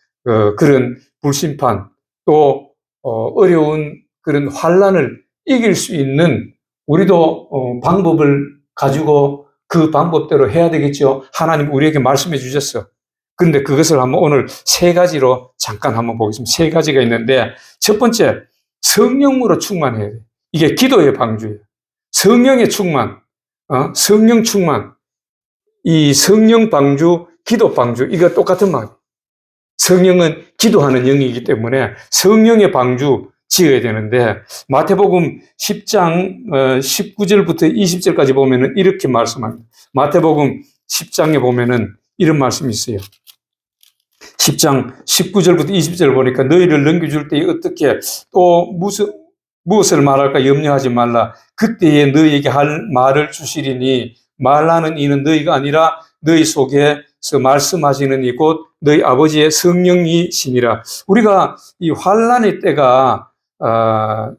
그런 불심판 또 어려운 그런 환난을 이길 수 있는 우리도 방법을 가지고 그 방법대로 해야 되겠죠. 하나님 우리에게 말씀해 주셨어. 그런데 그것을 한번 오늘 세 가지로 잠깐 한번 보겠습니다. 세 가지가 있는데 첫 번째, 성령으로 충만해야 돼. 이게 기도의 방주예요. 성령의 충만, 성령 충만. 이 성령 방주, 기도 방주, 이거 똑같은 말이에요. 성령은 기도하는 영이기 때문에 성령의 방주 지어야 되는데 마태복음 10장 19절부터 20절까지 보면은 이렇게 말씀합니다. 마태복음 10장에 보면은 이런 말씀이 있어요. 10장 19절부터 20절 보니까 너희를 넘겨줄 때에 어떻게 또 무엇을 말할까 염려하지 말라. 그때에 너희에게 할 말을 주시리니 말하는 이는 너희가 아니라 너희 속에서 말씀하시는 이 곧 너희 아버지의 성령이시니라. 우리가 이 환난의 때가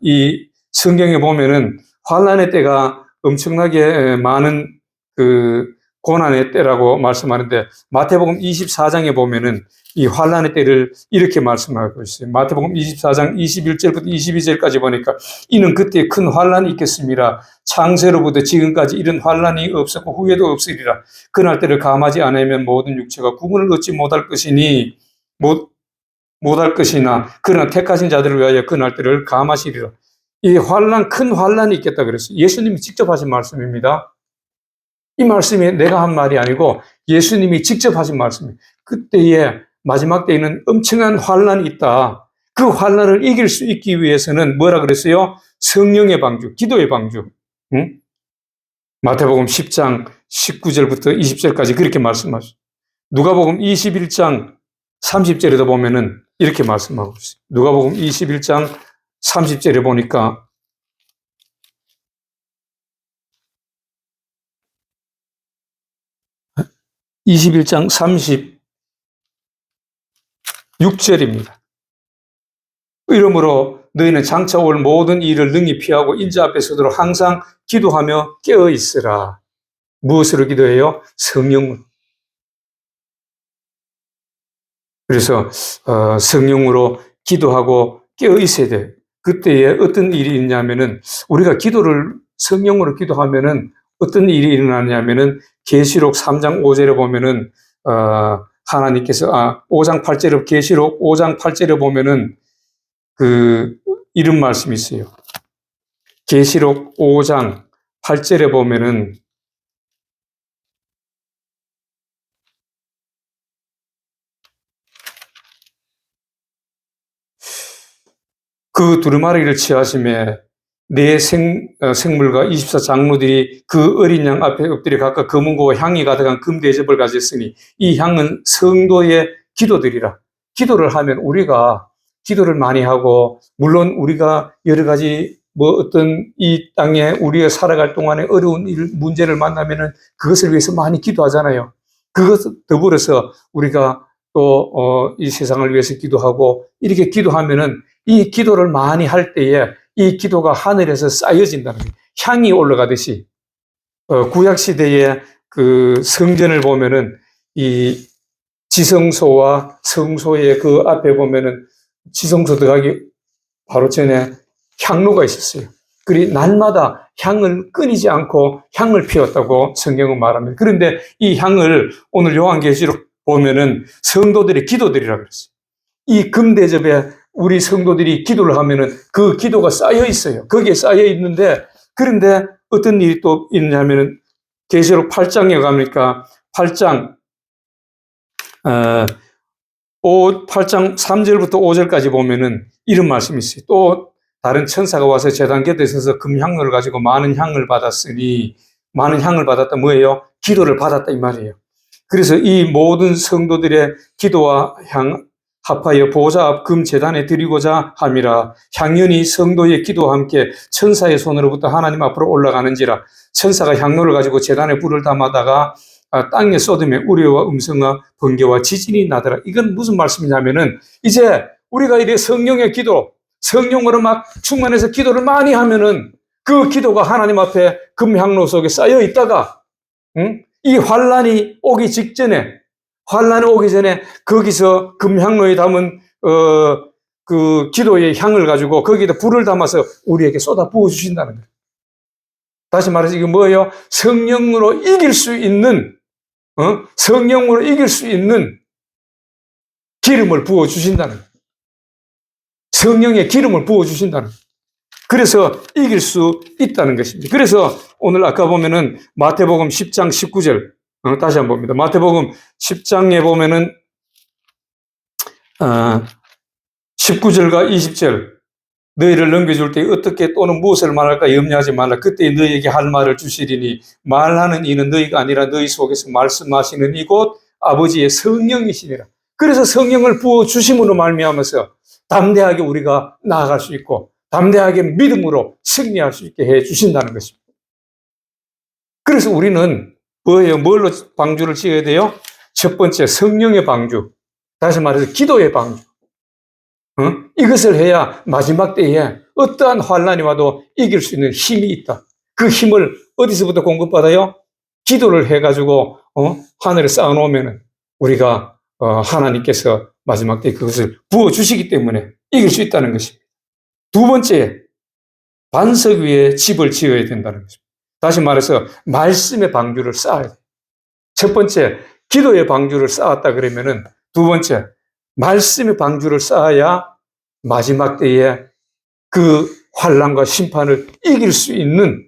이 성경에 보면은 환난의 때가 엄청나게 많은 그 고난의 때라고 말씀하는데 마태복음 24장에 보면은 이 환난의 때를 이렇게 말씀하고 있어요. 마태복음 24장 21절부터 22절까지 보니까 이는 그때 큰 환난이 있겠습니다. 창세로부터 지금까지 이런 환난이 없었고 후에도 없으리라. 그날 때를 감하지 않으면 모든 육체가 구분을 얻지 못할 것이나 그러나 택하신 자들을 위하여 그날 때를 감하시리라. 이 큰 환난이 있겠다 그랬어요. 예수님이 직접 하신 말씀입니다. 이 말씀이 내가 한 말이 아니고 예수님이 직접 하신 말씀이에요. 그때에 마지막 때에는 엄청난 환난이 있다. 그 환난을 이길 수 있기 위해서는 뭐라 그랬어요? 성령의 방주, 기도의 방주. 응? 마태복음 10장 19절부터 20절까지 그렇게 말씀하셨어요. 누가복음 21장 30절에도 보면은 이렇게 말씀하고 있어요. 누가복음 21장 30절에 보니까 21장 36절입니다. 이러므로 너희는 장차 올 모든 일을 능히 피하고 인자 앞에 서도록 항상 기도하며 깨어 있으라. 무엇으로 기도해요? 성령으로. 그래서 성령으로 기도하고 깨어 있어야 돼요. 그때에 어떤 일이 있냐면은 우리가 기도를 성령으로 기도하면은 어떤 일이 일어나냐면은 계시록 3장 5절에 보면은 하나님께서 5장 8절에 계시록 5장 8절에 보면은 이런 말씀이 있어요. 계시록 5장 8절에 보면은 그 두루마리를 취하심에 네 생물과 24장로들이 그 어린 양 앞에 엎드려 각각 검은고와 향이 가득한 금대접을 가졌으니 이 향은 성도의 기도들이라. 기도를 하면 우리가 기도를 많이 하고 물론 우리가 여러 가지 어떤 이 땅에 우리가 살아갈 동안에 어려운 문제를 만나면은 그것을 위해서 많이 기도하잖아요. 그것 더불어서 우리가 또 이 세상을 위해서 기도하고 이렇게 기도하면은 이 기도를 많이 할 때에 이 기도가 하늘에서 쌓여진다는 거예요. 향이 올라가듯이. 구약시대의 그 성전을 보면은 이 지성소와 성소의 그 앞에 보면은 지성소 들어가기 바로 전에 향로가 있었어요. 그리 날마다 향을 끊이지 않고 향을 피웠다고 성경은 말합니다. 그런데 이 향을 오늘 요한계시록 보면은 성도들의 기도들이라고 그랬어요. 이 금대접에 우리 성도들이 기도를 하면은 그 기도가 쌓여 있어요. 거기에 쌓여 있는데 그런데 어떤 일이 또 있냐면은 계시록 8장에 가니까 8장 8장 3절부터 5절까지 보면은 이런 말씀이 있어요. 또 다른 천사가 와서 제단 곁에 서서 금향로를 가지고 많은 향을 받았으니 많은 향을 받았다 뭐예요? 기도를 받았다 이 말이에요. 그래서 이 모든 성도들의 기도와 향 합하여 보좌 앞 금 제단에 드리고자 함이라. 향연이 성도의 기도와 함께 천사의 손으로부터 하나님 앞으로 올라가는지라. 천사가 향로를 가지고 제단에 불을 담아다가 땅에 쏟으며 우레와 음성과 번개와 지진이 나더라. 이건 무슨 말씀이냐면은 이제 우리가 이래 성령의 기도, 성령으로 막 충만해서 기도를 많이 하면은 그 기도가 하나님 앞에 금향로 속에 쌓여 있다가 이 환란이 오기 직전에, 환란이 오기 전에 거기서 금향로에 담은 그 기도의 향을 가지고 거기다 불을 담아서 우리에게 쏟아 부어 주신다는 거예요. 다시 말해서 이게 뭐예요? 성령으로 이길 수 있는 성령으로 이길 수 있는 기름을 부어 주신다는 거예요. 성령의 기름을 부어 주신다는 거예요. 그래서 이길 수 있다는 것입니다. 그래서 오늘 아까 보면은 마태복음 10장 19절 다시 한번 봅니다. 마태복음 10장에 보면은 19절과 20절 너희를 넘겨줄 때 어떻게 또는 무엇을 말할까 염려하지 말라. 그때 너희에게 할 말을 주시리니 말하는 이는 너희가 아니라 너희 속에서 말씀하시는 이곳 아버지의 성령이시니라. 그래서 성령을 부어주심으로 말미암아서 담대하게 우리가 나아갈 수 있고 담대하게 믿음으로 승리할 수 있게 해주신다는 것입니다. 그래서 우리는 뭐예요? 뭘로 방주를 지어야 돼요? 첫 번째 성령의 방주, 다시 말해서 기도의 방주. 이것을 해야 마지막 때에 어떠한 환란이 와도 이길 수 있는 힘이 있다. 그 힘을 어디서부터 공급받아요? 기도를 해가지고 하늘에 쌓아놓으면 우리가 하나님께서 마지막 때 그것을 부어주시기 때문에 이길 수 있다는 것입니다. 두 번째, 반석 위에 집을 지어야 된다는 것입니다. 다시 말해서 말씀의 방주를 쌓아야 돼요. 첫 번째, 기도의 방주를 쌓았다 그러면은 두 번째, 말씀의 방주를 쌓아야 마지막 때에 그 환난과 심판을 이길 수 있는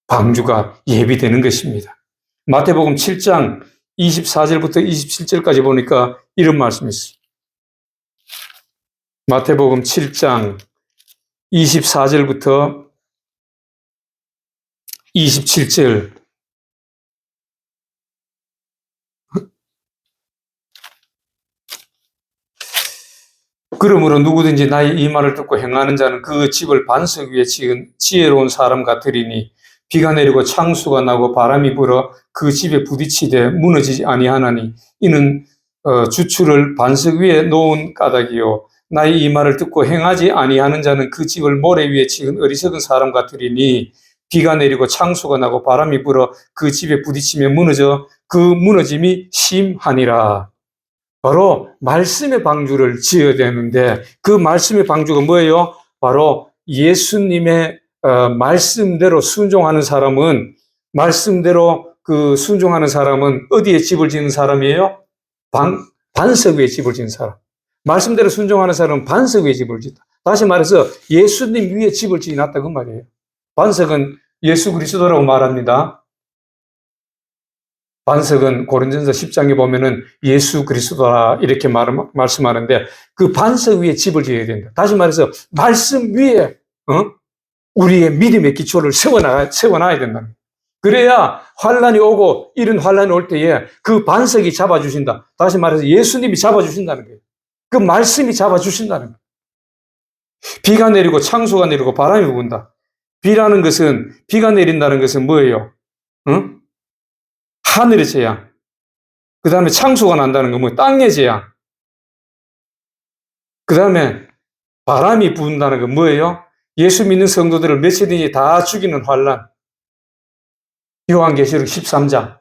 방주가 예비되는 것입니다. 마태복음 7장 24절부터 27절까지 보니까 이런 말씀이 있어요. 마태복음 7장 24절부터 27절. 그러므로 누구든지 나의 이 말을 듣고 행하는 자는 그 집을 반석 위에 지은 지혜로운 사람 같으리니 비가 내리고 창수가 나고 바람이 불어 그 집에 부딪히되 무너지지 아니하나니 이는 주추를 반석 위에 놓은 까닭이요 나의 이 말을 듣고 행하지 아니하는 자는 그 집을 모래 위에 지은 어리석은 사람 같으리니 비가 내리고 창수가 나고 바람이 불어 그 집에 부딪히며 무너져 그 무너짐이 심하니라. 바로 말씀의 방주를 지어야 되는데 그 말씀의 방주가 뭐예요? 바로 예수님의 말씀대로 순종하는 사람은 말씀대로 그 순종하는 사람은 어디에 집을 짓는 사람이에요? 반석 위에 집을 짓는 사람. 말씀대로 순종하는 사람은 반석 위에 집을 짓다. 다시 말해서 예수님 위에 집을 지어놨다 그 말이에요. 반석은 예수 그리스도라고 말합니다. 반석은 고린전서 10장에 보면은 예수 그리스도라 이렇게 말씀하는데 그 반석 위에 집을 지어야 된다. 다시 말해서 말씀 위에 우리의 믿음의 기초를 세워놔야 된다. 그래야 환란이 오고 이런 환란이 올 때에 그 반석이 잡아주신다. 다시 말해서 예수님이 잡아주신다는 거예요. 그 말씀이 잡아주신다는 거예요. 비가 내리고 창수가 내리고 바람이 분다. 비가 내린다는 것은 뭐예요? 하늘의 재앙. 그 다음에 창수가 난다는 건 땅의 재앙. 그 다음에 바람이 분다는 건 뭐예요? 예수 믿는 성도들을 며칠이니 다 죽이는 환란. 요한계시록 13장.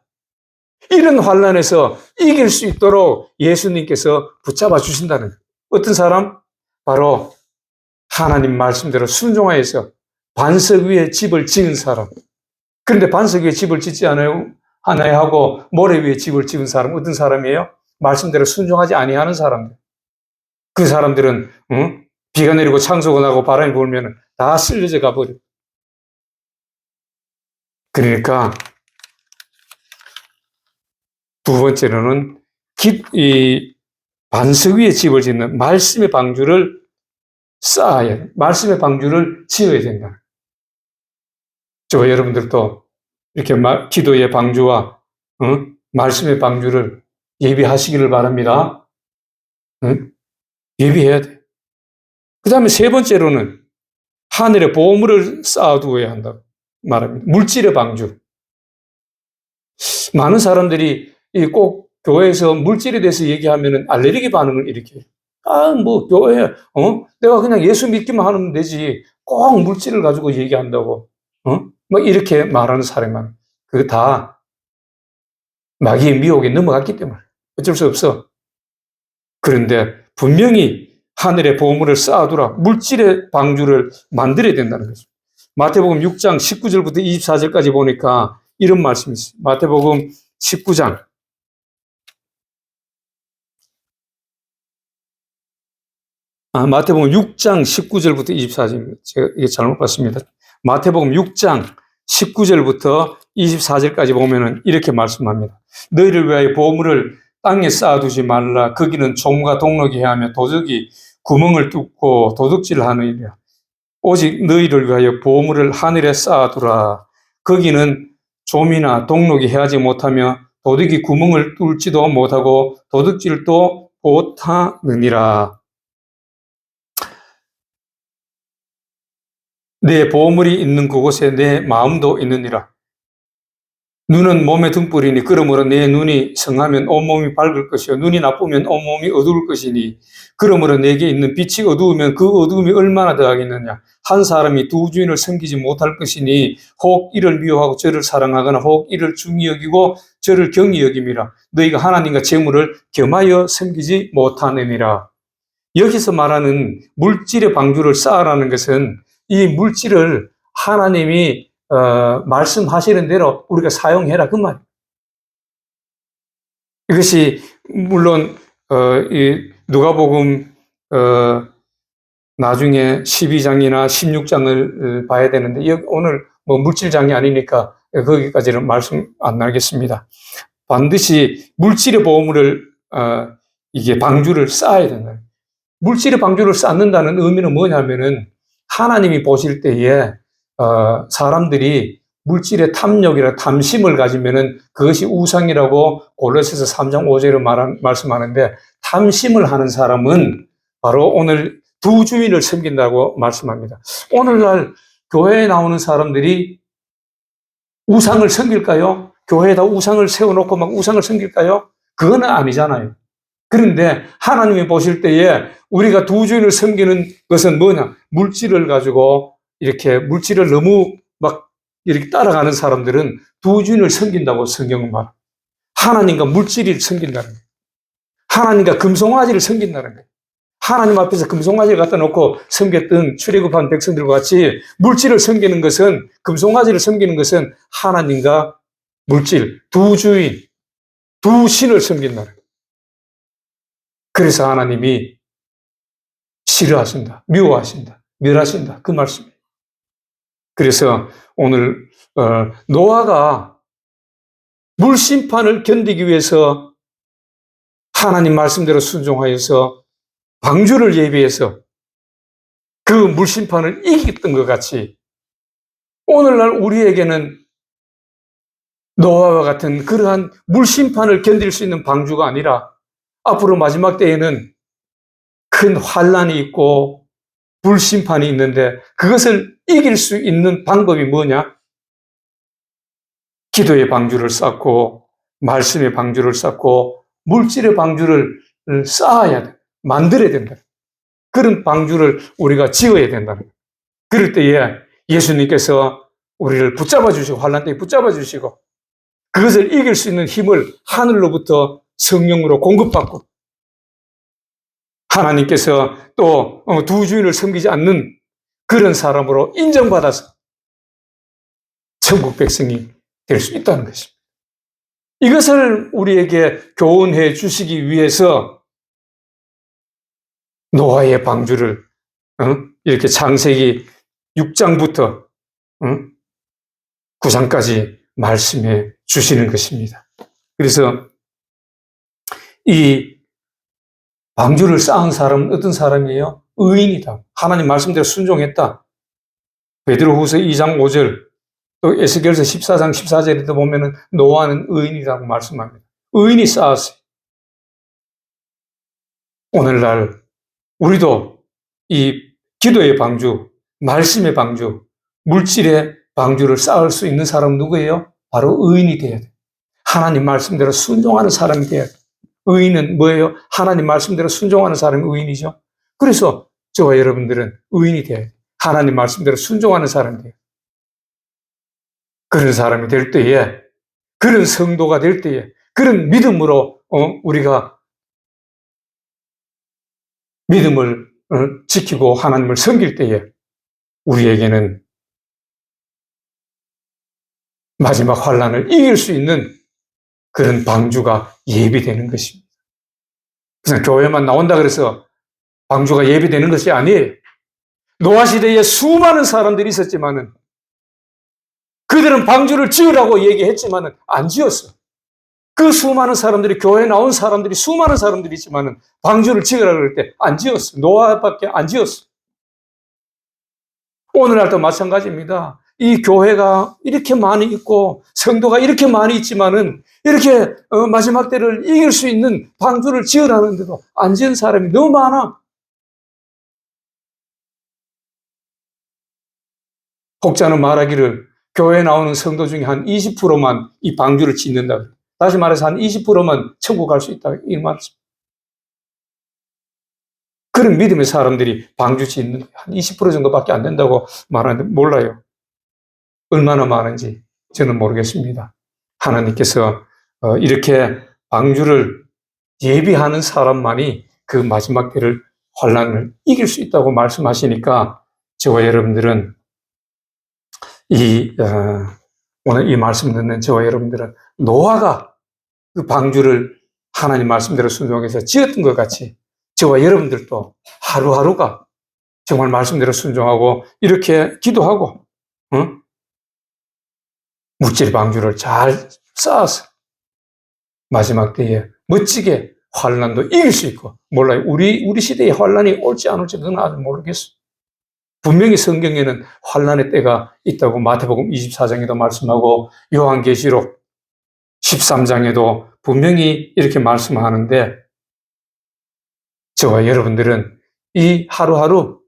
이런 환란에서 이길 수 있도록 예수님께서 붙잡아 주신다는 거예요. 어떤 사람? 바로 하나님 말씀대로 순종하여서 반석 위에 집을 지은 사람. 그런데 반석 위에 집을 짓지 않아요? 하나에 하고 모래 위에 집을 지은 사람 어떤 사람이에요? 말씀대로 순종하지 아니하는 사람들. 그 사람들은 비가 내리고 창수가 나고 바람이 불면 다 쓸려져 가버려. 그러니까 두 번째로는 이 반석 위에 집을 짓는 말씀의 방주를 쌓아야 돼. 말씀의 방주를 지어야 된다. 저 여러분들도 이렇게 기도의 방주와 말씀의 방주를 예비하시기를 바랍니다. 응? 예비해야 돼. 그 다음에 세 번째로는 하늘에 보물을 쌓아두어야 한다고 말합니다. 물질의 방주. 많은 사람들이 꼭 교회에서 물질에 대해서 얘기하면 알레르기 반응을 일으켜요. 뭐 교회, 내가 그냥 예수 믿기만 하면 되지. 꼭 물질을 가지고 얘기한다고. 뭐 이렇게 말하는 사람만. 그거 다 마귀의 미혹에 넘어갔기 때문에 어쩔 수 없어. 그런데 분명히 하늘에 보물을 쌓아두라. 물질의 방주를 만들어야 된다는 거죠. 마태복음 6장 19절부터 24절까지 보니까 이런 말씀이 있어요. 마태복음 19장. 마태복음 6장 19절부터 24절. 제가 이게 잘못 봤습니다. 마태복음 6장 19절부터 24절까지 보면은 이렇게 말씀합니다. 너희를 위하여 보물을 땅에 쌓아두지 말라. 거기는 종과 동록이 해하며 도적이 구멍을 뚫고 도둑질을 하느니라. 오직 너희를 위하여 보물을 하늘에 쌓아두라. 거기는 좀이나 동록이 해하지 못하며 도둑이 구멍을 뚫지도 못하고 도둑질도 못하느니라. 내 보물이 있는 그곳에 내 마음도 있느니라. 눈은 몸의 등불이니 그러므로 내 눈이 성하면 온몸이 밝을 것이요 눈이 나쁘면 온몸이 어두울 것이니 그러므로 내게 있는 빛이 어두우면 그 어두움이 얼마나 더하겠느냐. 한 사람이 두 주인을 섬기지 못할 것이니 혹 이를 미워하고 저를 사랑하거나 혹 이를 중히 여기고 저를 경히 여김이라. 너희가 하나님과 재물을 겸하여 섬기지 못하느니라. 여기서 말하는 물질의 방주를 쌓으라는 것은 이 물질을 하나님이 말씀하시는 대로 우리가 사용해라 그 말이에요. 이것이 물론 이 누가복음 나중에 12장이나 16장을 봐야 되는데 오늘 뭐 물질장이 아니니까 거기까지는 말씀 안 나겠습니다. 반드시 물질의 보물을 이게 방주를 쌓아야 된다. 물질의 방주를 쌓는다는 의미는 뭐냐면은 하나님이 보실 때에 사람들이 물질의 탐욕이나 탐심을 가지면은 그것이 우상이라고 골로새서 3장 5절에 말씀하는데 탐심을 하는 사람은 바로 오늘 두 주인을 섬긴다고 말씀합니다. 오늘날 교회에 나오는 사람들이 우상을 섬길까요? 교회에다 우상을 세워놓고 막 우상을 섬길까요? 그건 아니잖아요. 그런데 하나님이 보실 때에 우리가 두 주인을 섬기는 것은 뭐냐? 물질을 가지고 이렇게 물질을 너무 막 이렇게 따라가는 사람들은 두 주인을 섬긴다고 성경은 말합니다. 하나님과 물질을 섬긴다는 거예요. 하나님과 금송아지를 섬긴다는 거예요. 하나님 앞에서 금송아지를 갖다 놓고 섬겼던 출애굽한 백성들과 같이 물질을 섬기는 것은 금송아지를 섬기는 것은 하나님과 물질, 두 주인, 두 신을 섬긴다는 거예요. 그래서 하나님이 싫어하신다, 미워하신다, 멸하신다 그 말씀이에요. 그래서 오늘 노아가 물심판을 견디기 위해서 하나님 말씀대로 순종하여서 방주를 예비해서 그 물심판을 이겼던 것 같이 오늘날 우리에게는 노아와 같은 그러한 물심판을 견딜 수 있는 방주가 아니라 앞으로 마지막 때에는 큰 환란이 있고 불심판이 있는데 그것을 이길 수 있는 방법이 뭐냐? 기도의 방주를 쌓고 말씀의 방주를 쌓고 물질의 방주를 쌓아야 돼. 만들어야 된다. 그런 방주를 우리가 지어야 된다는 거예요. 그럴 때에 예수님께서 우리를 붙잡아 주시고 환란 때에 붙잡아 주시고 그것을 이길 수 있는 힘을 하늘로부터 성령으로 공급받고 하나님께서 또 두 주인을 섬기지 않는 그런 사람으로 인정받아서 천국 백성이 될 수 있다는 것입니다. 이것을 우리에게 교훈해 주시기 위해서 노아의 방주를 이렇게 창세기 6장부터 9장까지 말씀해 주시는 것입니다. 그래서 이 방주를 쌓은 사람은 어떤 사람이에요? 의인이다. 하나님 말씀대로 순종했다. 베드로후서 2장 5절 또 에스겔서 14장 14절에도 보면은 노아는 의인이라고 말씀합니다. 의인이 쌓았어요. 오늘날 우리도 이 기도의 방주, 말씀의 방주, 물질의 방주를 쌓을 수 있는 사람은 누구예요? 바로 의인이 돼야 돼. 하나님 말씀대로 순종하는 사람이 돼야 돼. 의인은 뭐예요? 하나님 말씀대로 순종하는 사람이 의인이죠. 그래서 저와 여러분들은 의인이 돼야 돼. 하나님 말씀대로 순종하는 사람이 돼요. 그런 사람이 될 때에, 그런 성도가 될 때에, 그런 믿음으로 우리가 믿음을 지키고 하나님을 섬길 때에 우리에게는 마지막 환난을 이길 수 있는 그런 방주가 예비되는 것입니다. 그냥 교회만 나온다 그래서 방주가 예비되는 것이 아니에요. 노아 시대에 수많은 사람들이 있었지만은 그들은 방주를 지으라고 얘기했지만은 안 지었어. 그 수많은 사람들이, 교회에 나온 사람들이, 수많은 사람들이 있지만은 방주를 지으라고 그럴 때 안 지었어. 노아밖에 안 지었어. 오늘날도 마찬가지입니다. 이 교회가 이렇게 많이 있고 성도가 이렇게 많이 있지만은 이렇게 마지막 때를 이길 수 있는 방주를 지으라는데도 안 지은 사람이 너무 많아. 혹자는 말하기를 교회에 나오는 성도 중에 한 20%만 이 방주를 짓는다. 다시 말해서 한 20%만 천국 갈 수 있다. 이 말이죠. 그런 믿음의 사람들이 방주 짓는 한 20% 정도밖에 안 된다고 말하는데 몰라요. 얼마나 많은지 저는 모르겠습니다. 하나님께서 이렇게 방주를 예비하는 사람만이 그 마지막 때를 환난을 이길 수 있다고 말씀하시니까 저와 여러분들은 오늘 이 말씀 듣는 저와 여러분들은 노아가 그 방주를 하나님 말씀대로 순종해서 지었던 것 같이 저와 여러분들도 하루하루가 정말 말씀대로 순종하고 이렇게 기도하고 물질 방주를 잘 쌓아서 마지막 때에 멋지게 환난도 이길 수 있고, 몰라요. 우리 시대에 환난이 올지 안 올지 그건 아직 모르겠어요. 분명히 성경에는 환난의 때가 있다고 마태복음 24장에도 말씀하고 요한계시록 13장에도 분명히 이렇게 말씀하는데 저와 여러분들은 이 하루하루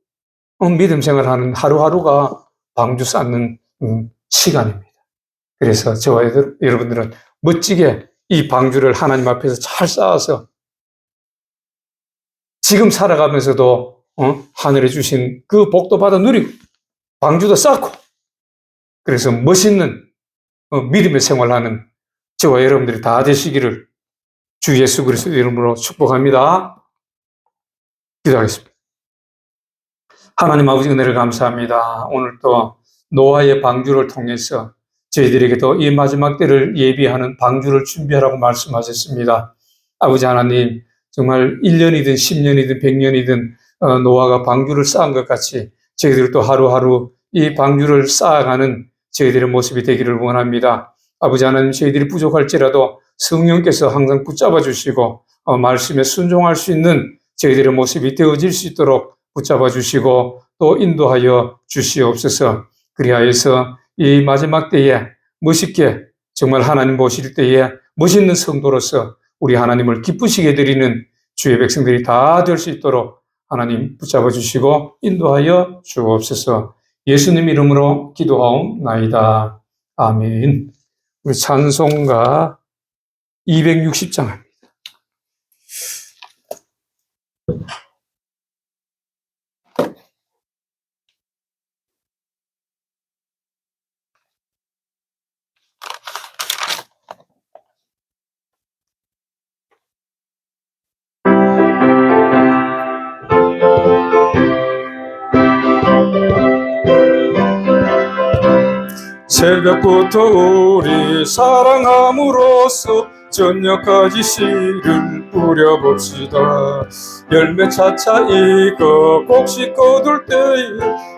믿음 생활하는 하루하루가 방주 쌓는 시간입니다. 그래서 저와 여러분들은 멋지게 이 방주를 하나님 앞에서 잘 쌓아서 지금 살아가면서도 하늘에 주신 그 복도 받아 누리고 방주도 쌓고 그래서 멋있는 믿음의 생활하는 저와 여러분들이 다 되시기를 주 예수 그리스도 이름으로 축복합니다. 기도하겠습니다. 하나님 아버지 은혜를 감사합니다. 오늘 또 노아의 방주를 통해서 저희들에게도 이 마지막 때를 예비하는 방주를 준비하라고 말씀하셨습니다. 아버지 하나님, 정말 1년이든 10년이든 100년이든 노아가 방주를 쌓은 것 같이 저희들도 하루하루 이 방주를 쌓아가는 저희들의 모습이 되기를 원합니다. 아버지 하나님, 저희들이 부족할지라도 성령께서 항상 붙잡아 주시고 말씀에 순종할 수 있는 저희들의 모습이 되어질 수 있도록 붙잡아 주시고 또 인도하여 주시옵소서. 그리하여서 이 마지막 때에 멋있게 정말 하나님 보실 때에 멋있는 성도로서 우리 하나님을 기쁘시게 드리는 주의 백성들이 다 될 수 있도록 하나님 붙잡아 주시고 인도하여 주옵소서. 예수님 이름으로 기도하옵나이다. 아멘. 우리 찬송가 260장. 새벽부터 우리 사랑함으로써 저녁까지 씨를 뿌려봅시다. 열매 차차 익어 곡식 거둘 때에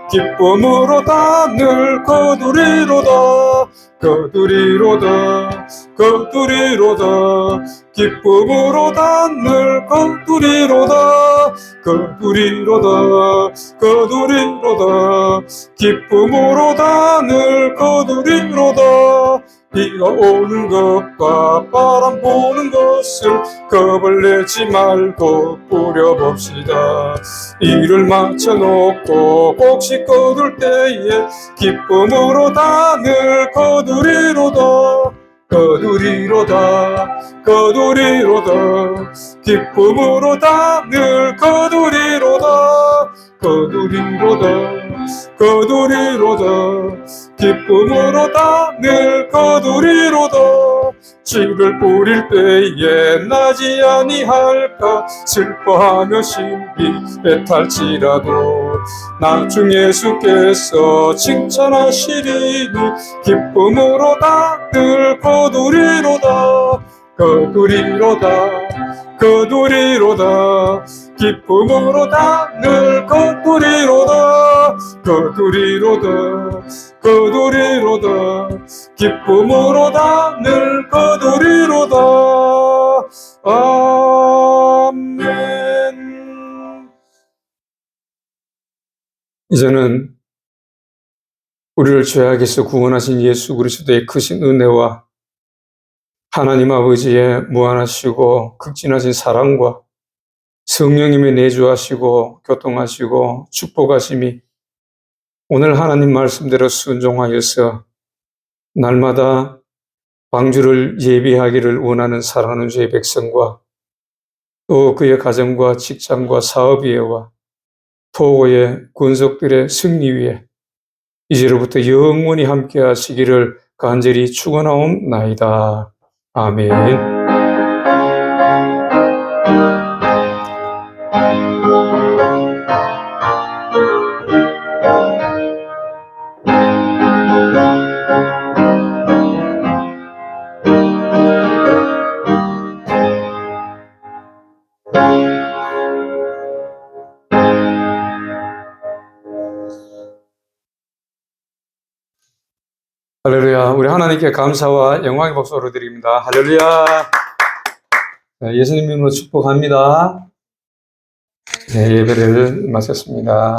기쁨으로 단을 거두리로다. 거두리로다. 거두리로다. 기쁨으로 단을 거두리로다. 거두리로다. 거두리로다. 기쁨으로 단을 거두리로다. 비가 오는 것과 바람 부는 것을 겁을 내지 말고 뿌려봅시다. 일을 마쳐놓고 곡식 거둘 때에 기쁨으로 단을 거두리로다. 거두리로다. 거두리로다. 기쁨으로 단을 거두리로다. 거두리로다. 거두리로다. 기쁨으로 단을 거두리로다. 씨를 뿌릴 때에 나지 아니할까. 슬퍼하며 심기 애탈지라도 나중 예수께서 칭찬하시리니 기쁨으로 단을 거두리로다. 거두리로다. 거두리로다. 기쁨으로 단을 거두리로다. 거두리로다. 거두리로다. 기쁨으로 단을 거두리로다. 아멘. 이제는 우리를 죄악에서 구원하신 예수 그리스도의 크신 은혜와 하나님 아버지의 무한하시고 극진하신 사랑과 성령님의 내주하시고 교통하시고 축복하심이 오늘 하나님 말씀대로 순종하여서 날마다 방주를 예비하기를 원하는 사랑하는 주의 백성과 또 그의 가정과 직장과 사업 위에와 토고의 군속들의 승리 위에 이제로부터 영원히 함께 하시기를 간절히 축원하옵나이다. 아멘. 할렐루야. 우리 하나님께 감사와 영광의 박수를 드립니다. 할렐루야. 예수님 이름으로 축복합니다. 네, 예배를 마쳤습니다.